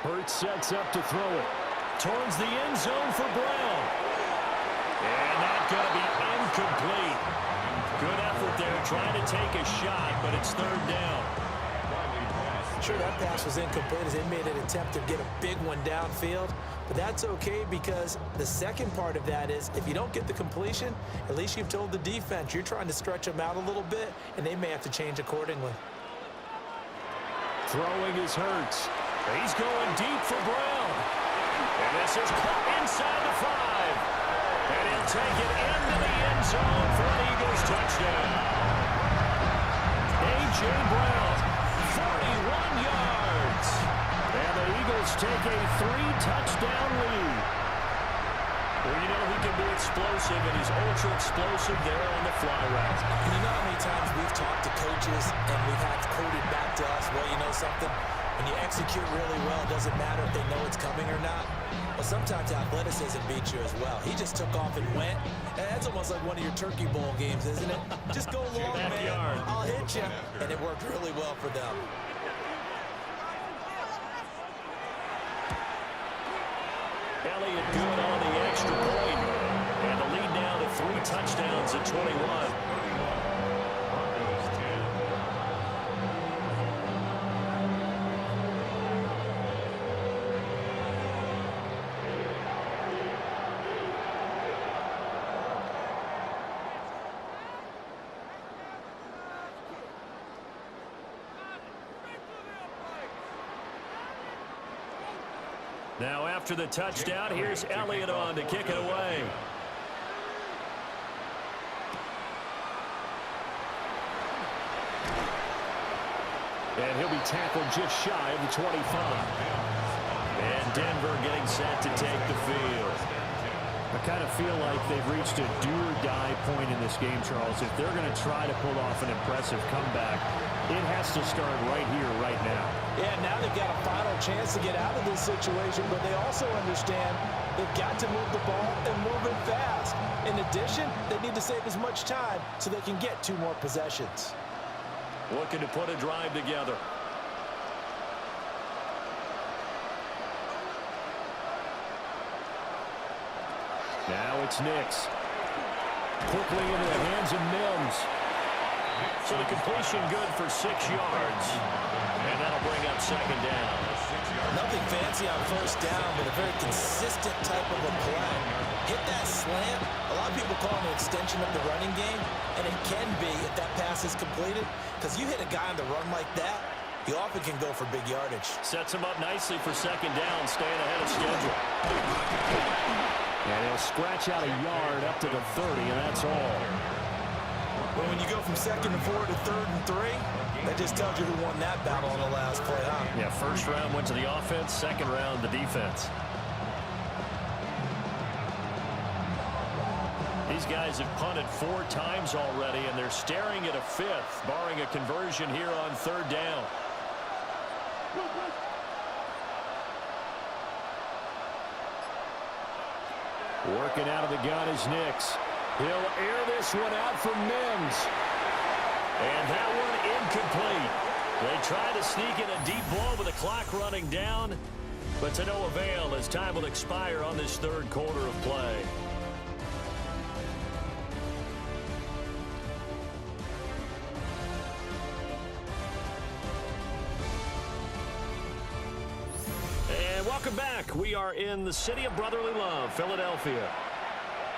Hurts sets up to throw it. Towards the end zone for Brown. And that's going to be incomplete. Good effort there trying to take a shot, but it's 3rd down. Sure, that pass was incomplete as they made an attempt to get a big one downfield, but that's okay because the second part of that is if you don't get the completion, at least you've told the defense you're trying to stretch them out a little bit, and they may have to change accordingly. Throwing is Hurts. He's going deep for Brown. And this is caught inside the 5. And he'll take it into the end zone for an Eagles touchdown. A.J. Brown, 41 yards. And the Eagles take a 3-touchdown lead. Well, you know he can be explosive, and he's ultra-explosive there on the fly route. And you know how many times we've talked to coaches and we've had quoted back to us, well, you know something? When you execute really well, it doesn't matter if they know it's coming or not. Well, sometimes athleticism beats you as well. He just took off and went. And that's almost like one of your Turkey Bowl games, isn't it? Just go long, man. I'll hit you. And it worked really well for them. Elliott good on the extra point. And the lead now to 3 touchdowns at 21. Now after the touchdown, here's Elliott on to kick it away. And he'll be tackled just shy of the 25. And Denver getting set to take the field. I kind of feel like they've reached a do-or-die point in this game, Charles. If they're going to try to pull off an impressive comeback, it has to start right here, right now. Yeah, now they've got a final chance to get out of this situation, but they also understand they've got to move the ball and move it fast. In addition, they need to save as much time so they can get 2 more possessions. Looking to put a drive together. Now it's Nix. Quickly into the hands of Mims. So the completion good for 6 yards. And that'll bring up second down. Nothing fancy on first down, but a very consistent type of a play. Hit that slant. A lot of people call it an extension of the running game, and it can be if that pass is completed, because you hit a guy on the run like that, you often can go for big yardage. Sets him up nicely for second down, staying ahead of schedule. And he'll scratch out a yard up to the 30, and that's all. Well, when you go from 2nd and 4 to 3rd and 3, that just tells you who won that battle on the last play, huh? Yeah, first round went to the offense, second round the defense. These guys have punted 4 times already, and they're staring at a 5th, barring a conversion here on 3rd down. Working out of the gun is Nix. He'll air this one out for Mims. And that one incomplete. They try to sneak in a deep blow with the clock running down, but to no avail as time will expire on this 3rd quarter of play. And welcome back. We are in the city of brotherly love, Philadelphia.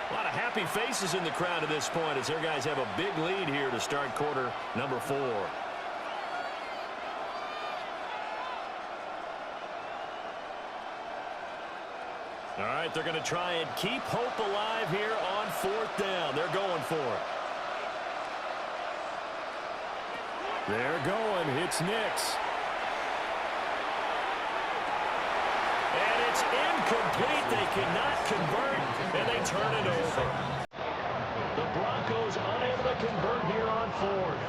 A lot of happy faces in the crowd at this point as their guys have a big lead here to start quarter number 4. All right, they're going to try and keep hope alive here on 4th down. They're going for it. They're going. It's Nix. And it's incomplete. They cannot convert, and they turn it over. The Broncos unable to convert here on 4th.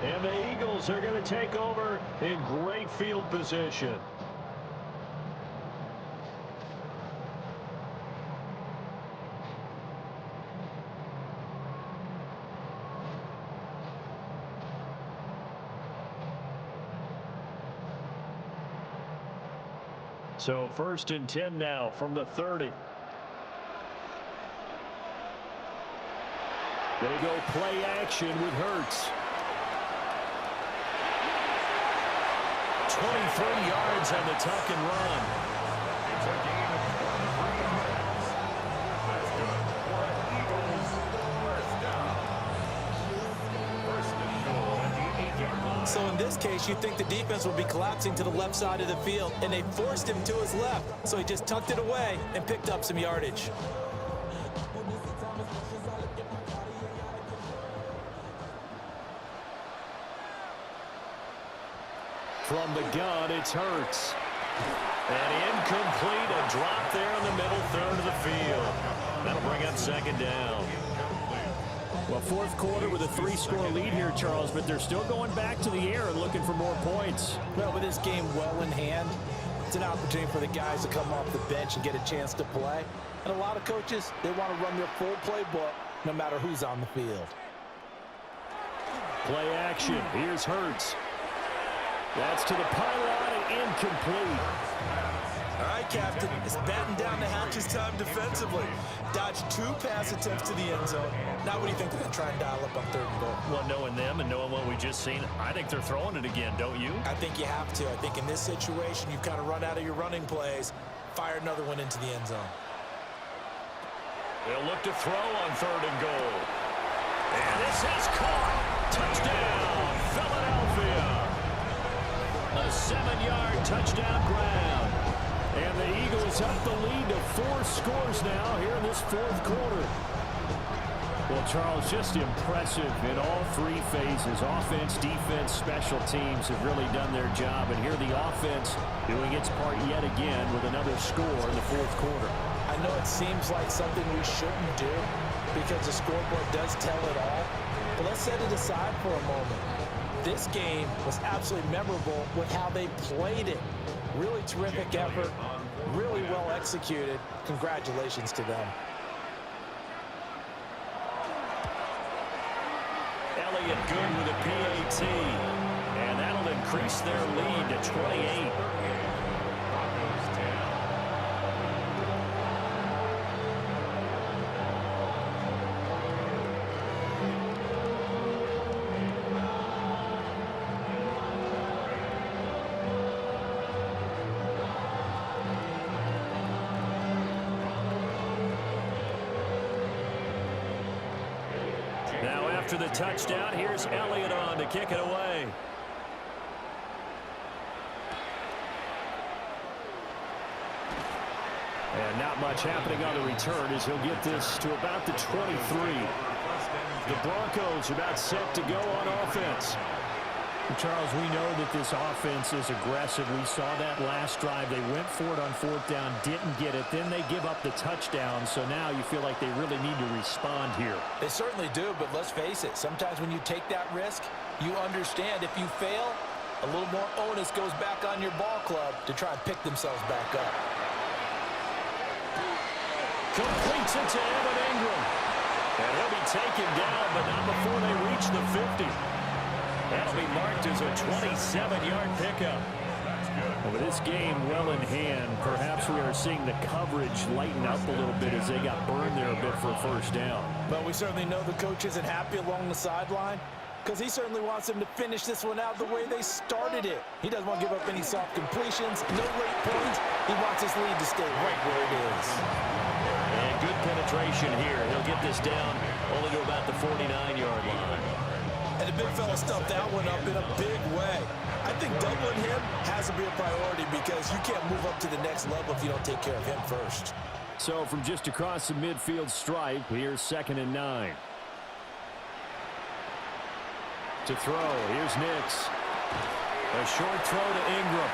And the Eagles are going to take over in great field position. So 1st and 10 now from the 30. They go play action with Hurts. 23 yards on the tuck and run. It's a gain of 23 yards. That's good for an Eagles first down. First and goal at the 8-yard line. So in this case, you'd think the defense would be collapsing to the left side of the field, and they forced him to his left. So he just tucked it away and picked up some yardage. From the gun, it's Hurts. And incomplete, a drop there in the middle 3rd of the field. That'll bring up second down. Well, 4th quarter with a 3-score lead here, Charles, but they're still going back to the air and looking for more points. Well, with this game well in hand, it's an opportunity for the guys to come off the bench and get a chance to play. And a lot of coaches, they want to run their full playbook no matter who's on the field. Play action. Here's Hurts. That's to the pylon and incomplete. All right, Captain, it's batten down the hatches time defensively. Dodged 2 pass attempts to the end zone. Now what do you think they're going to try and dial up on 3rd and goal? Well, knowing them and knowing what we just seen, I think they're throwing it again, don't you? I think you have to. I think in this situation, you've kind of run out of your running plays, fire another one into the end zone. They'll look to throw on 3rd and goal. And this is caught. Touchdown, Philadelphia. A 7-yard touchdown grab. And the Eagles up the lead to 4 scores now here in this 4th quarter. Well, Charles, just impressive in all three phases. Offense, defense, special teams have really done their job. And here the offense doing its part yet again with another score in the fourth quarter. I know it seems like something we shouldn't do because the scoreboard does tell it all. But let's set it aside for a moment. This game was absolutely memorable with how they played it. Really terrific effort, really well executed. Congratulations to them. Elliott good with a PAT. And that'll increase their lead to 28. After the touchdown, here's Elliott on to kick it away. And not much happening on the return as he'll get this to about the 23. The Broncos about set to go on offense. Charles, we know that this offense is aggressive. We saw that last drive. They went for it on fourth down, didn't get it. Then they give up the touchdown. So now you feel like they really need to respond here. They certainly do, but let's face it. Sometimes when you take that risk, you understand if you fail, a little more onus goes back on your ball club to try and pick themselves back up. Completes it to Evan Ingram. And he'll be taken down, but not before they reach the 50. That'll be marked as a 27-yard pickup. Well, with this game well in hand, perhaps we are seeing the coverage lighten up a little bit as they got burned there a bit for a first down. But we certainly know the coach isn't happy along the sideline because he certainly wants them to finish this one out the way they started it. He doesn't want to give up any soft completions, no late points. He wants his lead to stay right where it is. And good penetration here. He'll get this down only to about the 49-yard line. And the big fella stuffed that one up in a big way. I think doubling him has to be a priority because you can't move up to the next level if you don't take care of him first. So from just across the midfield stripe, here's 2nd and 9. To throw, here's Nix. A short throw to Ingram.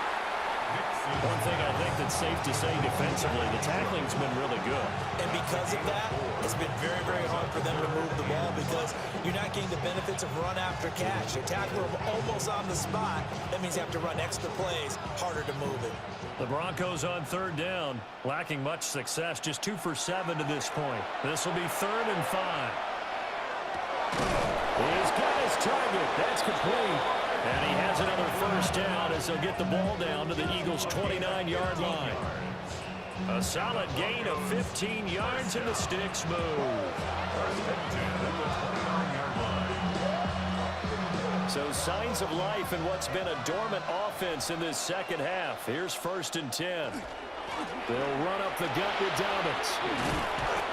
One thing I think that's safe to say defensively, the tackling's been really good. And because of that, it's been very, very hard for them to move the ball because you're not getting the benefits of run after catch. They're tackling them almost on the spot. That means you have to run extra plays, harder to move it. The Broncos on third down, lacking much success, just 2 for 7 to this point. This will be 3rd and 5. He's got his target. That's complete. And he has another first down as they'll get the ball down to the Eagles' 29-yard line. A solid gain of 15 yards and the sticks move. So signs of life in what's been a dormant offense in this second half. Here's 1st and 10. They'll run up the gut with Dobbins.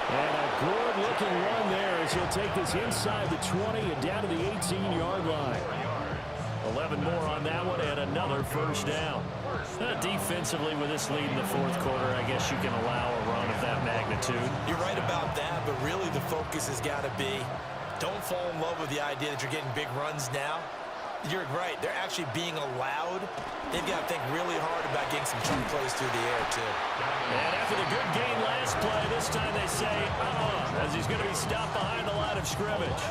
And a good-looking run there as he'll take this inside the 20 and down to the 18-yard line. 11 more on that one and another first down. Defensively with this lead in the fourth quarter, I guess you can allow a run of that magnitude. You're right about that, but really the focus has got to be don't fall in love with the idea that you're getting big runs now. You're right. They're actually being allowed. They've got to think really hard about getting some chunk plays through the air, too. And after the good gain last play, this time they say, as he's going to be stopped behind the line of scrimmage.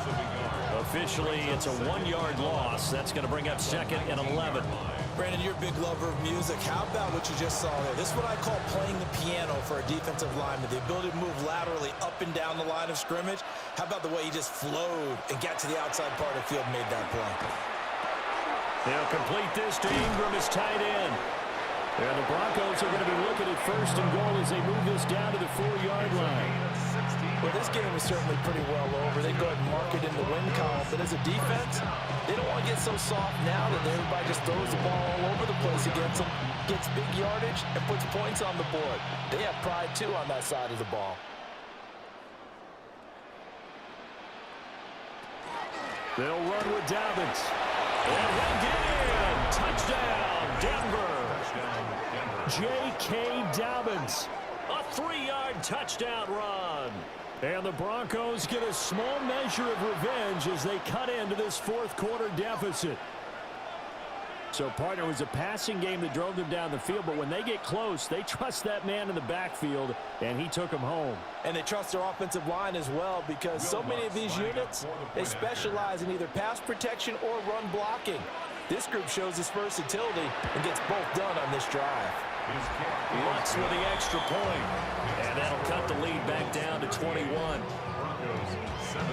Officially, it's a 1-yard loss. That's going to bring up 2nd and 11. Brandon, you're a big lover of music. How about what you just saw there? This is what I call playing the piano for a defensive lineman. The ability to move laterally up and down the line of scrimmage. How about the way he just flowed and got to the outside part of the field and made that play? They'll complete this to Ingram as tight end. And the Broncos are going to be looking at 1st and goal as they move this down to the 4-yard line. Well, this game is certainly pretty well over. They go ahead and mark it in the win column. But as a defense, they don't want to get so soft now that everybody just throws the ball all over the place against them, gets big yardage, and puts points on the board. They have pride, too, on that side of the ball. They'll run with Dobbins. And he'll get in. Touchdown, Denver. J.K. Dobbins. A 3-yard touchdown run. And the Broncos get a small measure of revenge as they cut into this fourth quarter deficit. So, partner, it was a passing game that drove them down the field, but when they get close, they trust that man in the backfield, and he took them home. And they trust their offensive line as well, because so many of these units, they specialize in either pass protection or run blocking. This group shows its versatility and gets both done on this drive. Lutz with the extra point. And that'll cut the lead back down to 21. Broncos 17.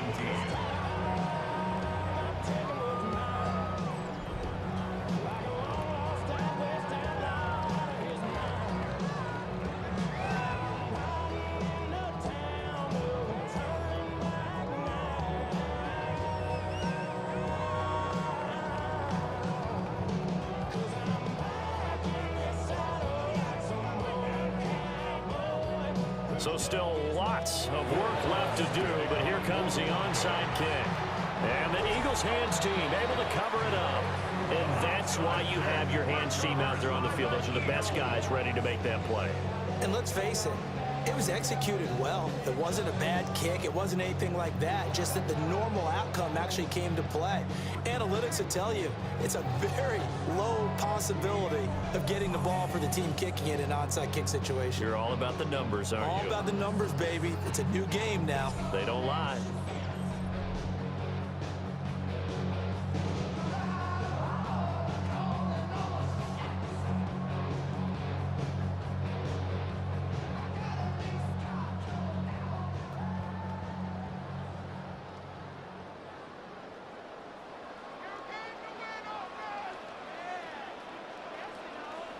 So still lots of work left to do, but here comes the onside kick. And the Eagles hands team able to cover it up. And that's why you have your hands team out there on the field. Those are the best guys ready to make that play. And let's face it, it was executed well. It wasn't a bad kick. It wasn't anything like that. Just that the normal outcome actually came to play. Analytics will tell you it's a very low possibility of getting the ball for the team kicking it in an onside kick situation. You're all about the numbers, aren't you? All about the numbers, baby. It's a new game now. They don't lie.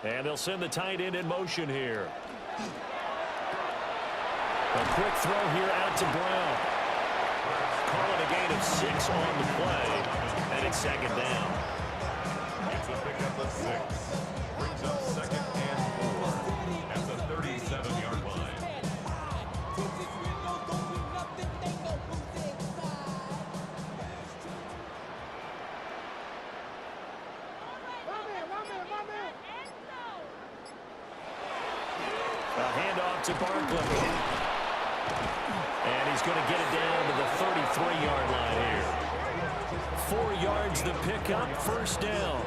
And they'll send the tight end in motion here. A quick throw here out to Brown. Call it a gain of 6 on the play. And it's second down. It's a pickup of 6. Brings up 2nd and 4 at the 37-yard line. A handoff to Barkley. And he's going to get it down to the 33-yard line here. 4 yards the pickup, first down.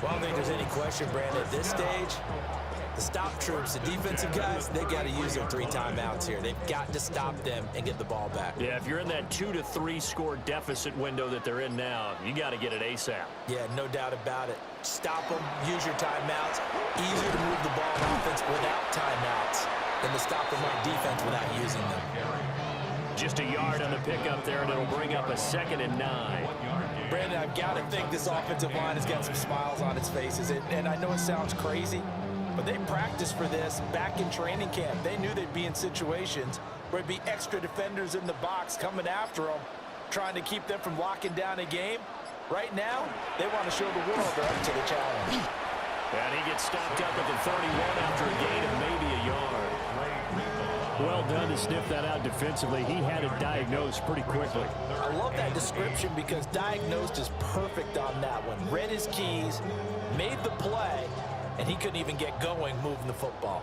Well, I don't think there's any question, Brandon. At this stage, the stop troops, the defensive guys, they got to use their 3 timeouts here. They've got to stop them and get the ball back. Yeah, if you're in that 2 to 3 score deficit window that they're in now, you got to get it ASAP. Yeah, no doubt about it. Stop them, use your timeouts. Easier to move the ball on offense without timeouts than to stop them on defense without using them. Just a yard on the pickup there, and it'll bring up a 2nd and 9. Brandon, I've got to think this offensive line has got some smiles on its faces. And I know it sounds crazy, but they practiced for this back in training camp. They knew they'd be in situations where it'd be extra defenders in the box coming after them, trying to keep them from locking down a game. Right now, they want to show the world they're up to the challenge. And he gets stopped up at the 31 after a gain of maybe a yard. Well done to sniff that out defensively. He had it diagnosed pretty quickly. I love that description because diagnosed is perfect on that one. Read his keys, made the play, and he couldn't even get going moving the football.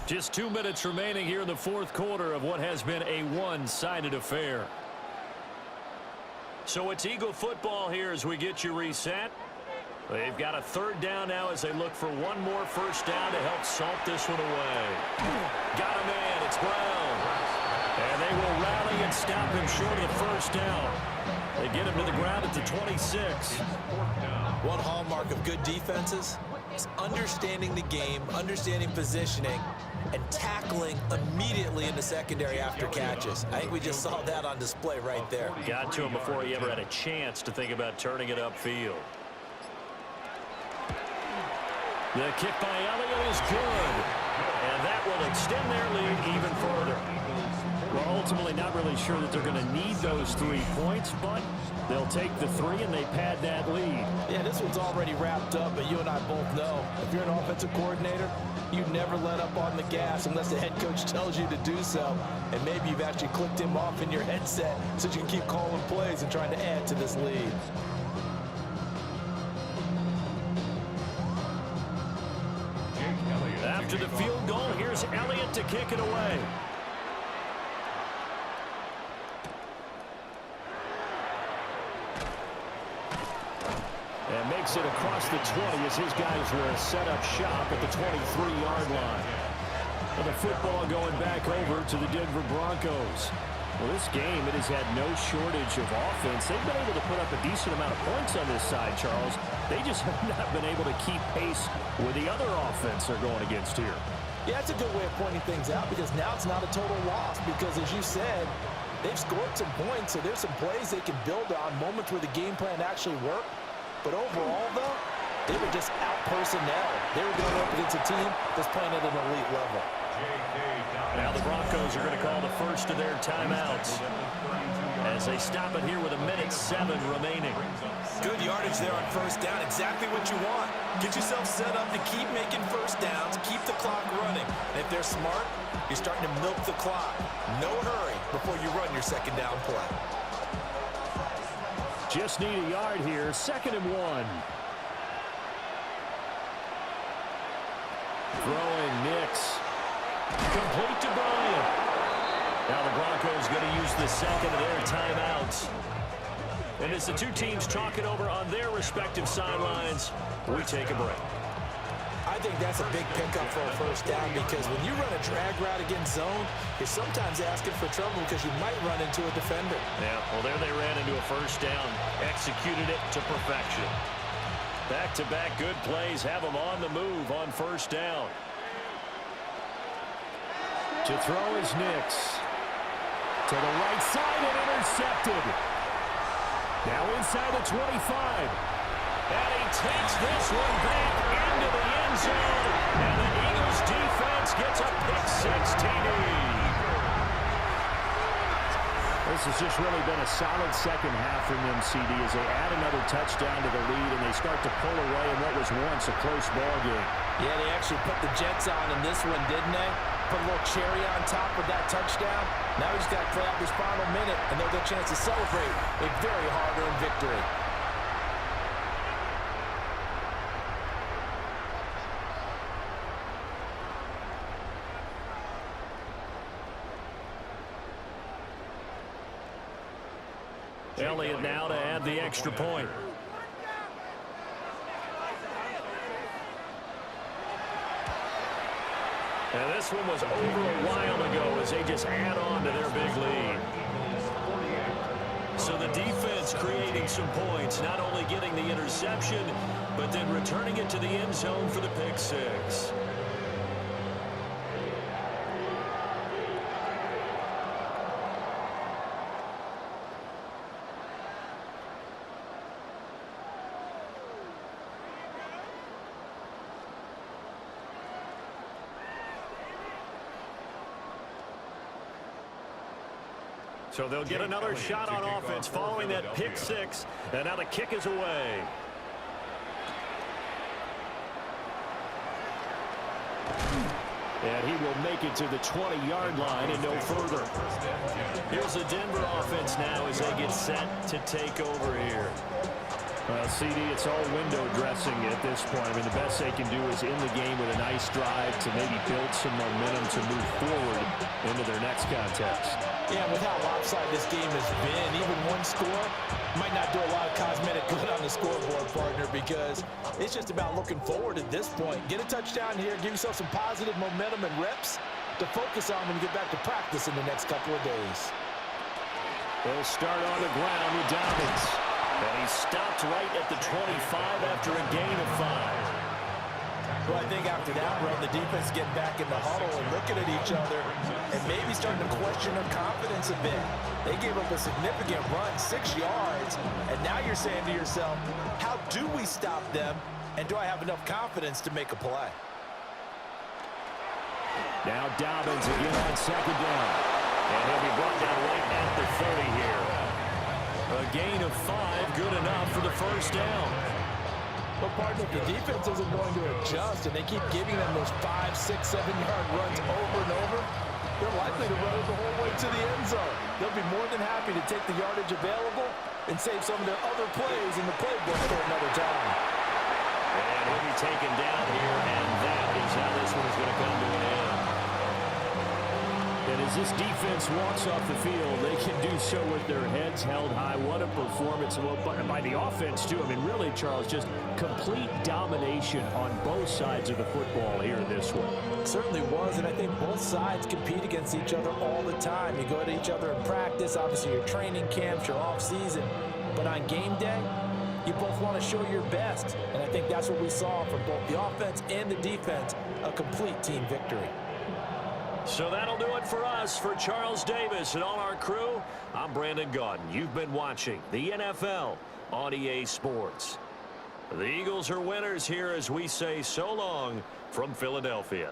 Just 2 minutes remaining here in the fourth quarter of what has been a one-sided affair. So it's Eagle football here as we get you reset. They've got a 3rd down now as they look for one more first down to help salt this one away. Got a man, it's Brown. And they will rally and stop him short of the first down. They get him to the ground at the 26. One hallmark of good defenses is understanding the game, understanding positioning, and tackling immediately in the secondary after catches. I think we just saw that on display right there. Got to him before he ever had a chance to think about turning it upfield. The kick by Elliott is good. And that will extend their lead even further. Well, ultimately not really sure that they're going to need those 3 points, but they'll take the 3 and they pad that lead. Yeah, this one's already wrapped up, but you and I both know if you're an offensive coordinator, you never let up on the gas unless the head coach tells you to do so. And maybe you've actually clicked him off in your headset so you can keep calling plays and trying to add to this lead. After the field goal, here's Elliott to kick it away. And makes it across the 20 as his guys will set up shop at the 23-yard line. Well, the football going back over to the Denver Broncos. Well, this game, it has had no shortage of offense. They've been able to put up a decent amount of points on this side, Charles. They just have not been able to keep pace with the other offense they're going against here. Yeah, that's a good way of pointing things out because now it's not a total loss because, as you said, they've scored some points, so there's some plays they can build on, moments where the game plan actually worked. But overall, though, they were just out-personnel. They were going up against a team that's playing at an elite level. Now the Broncos are going to call the first of their timeouts as they stop it here with 1:07 remaining. Good yardage there on first down. Exactly what you want. Get yourself set up to keep making first downs, keep the clock running. And if they're smart, you're starting to milk the clock. No hurry before you run your second down play. Just need a yard here. 2nd and 1. Throwing Nix. Complete to Bryant. Now the Broncos going to use the second of their timeouts. And as the two teams talking over on their respective sidelines, we take a break. I think that's a big pickup for a first down because when you run a drag route against zone, you're sometimes asking for trouble because you might run into a defender. Yeah, well, there they ran into a first down, executed it to perfection. Back-to-back good plays have them on the move on first down. To throw is Nix. To the right side and intercepted. Now inside the 25. And he takes this one back into the end zone. And the Eagles defense gets a pick-6 TD. This has just really been a solid second half from them, CD, as they add another touchdown to the lead and they start to pull away in what was once a close ball game. Yeah, they actually put the Jets on in this one, didn't they? Put a little cherry on top with that touchdown. Now he's got to play out this final minute, and they'll get a chance to celebrate a very hard-earned victory. Elliott now to add the extra point. And this one was over a while ago as they just add on to their big lead. So the defense creating some points, not only getting the interception, but then returning it to the end zone for the pick-6. So they'll get another shot on offense following that pick-6, and now the kick is away. And he will make it to the 20-yard line and no further. Here's the Denver offense now as they get set to take over here. Well, CD, it's all window dressing at this point. I mean, the best they can do is in the game with a nice drive to maybe build some momentum to move forward into their next contest. Yeah, with how lopsided this game has been, even one score might not do a lot of cosmetic good on the scoreboard, partner, because it's just about looking forward at this point. Get a touchdown here, give yourself some positive momentum and reps to focus on when you get back to practice in the next couple of days. They'll start on the ground with Dobbins. And he stopped right at the 25 after a gain of 5. Well, I think after that run, the defense getting back in the huddle and looking at each other and maybe starting to question their confidence a bit. They gave up a significant run, 6 yards, and now you're saying to yourself, how do we stop them, and do I have enough confidence to make a play? Now Dobbins again on second down. And he'll be brought down right at the 30 here. A gain of 5, good enough for the first down. But, partner, if the defense isn't going to adjust and they keep giving them those 5, 6, 7-yard runs over and over, they're likely to run it the whole way to the end zone. They'll be more than happy to take the yardage available and save some of their other plays in the playbook for another time. And he'll be taken down here, and that is how this one is going to go And as this defense walks off the field, they can do so with their heads held high. What a performance by the offense, too. I mean, really, Charles, just complete domination on both sides of the football here in this one. It certainly was, and I think both sides compete against each other all the time. You go to each other in practice, obviously your training camps, your off-season. But on game day, you both want to show your best. And I think that's what we saw from both the offense and the defense, a complete team victory. So that'll do it for us. For Charles Davis and all our crew, I'm Brandon Gaudin. You've been watching the NFL on EA Sports. The Eagles are winners here as we say so long from Philadelphia.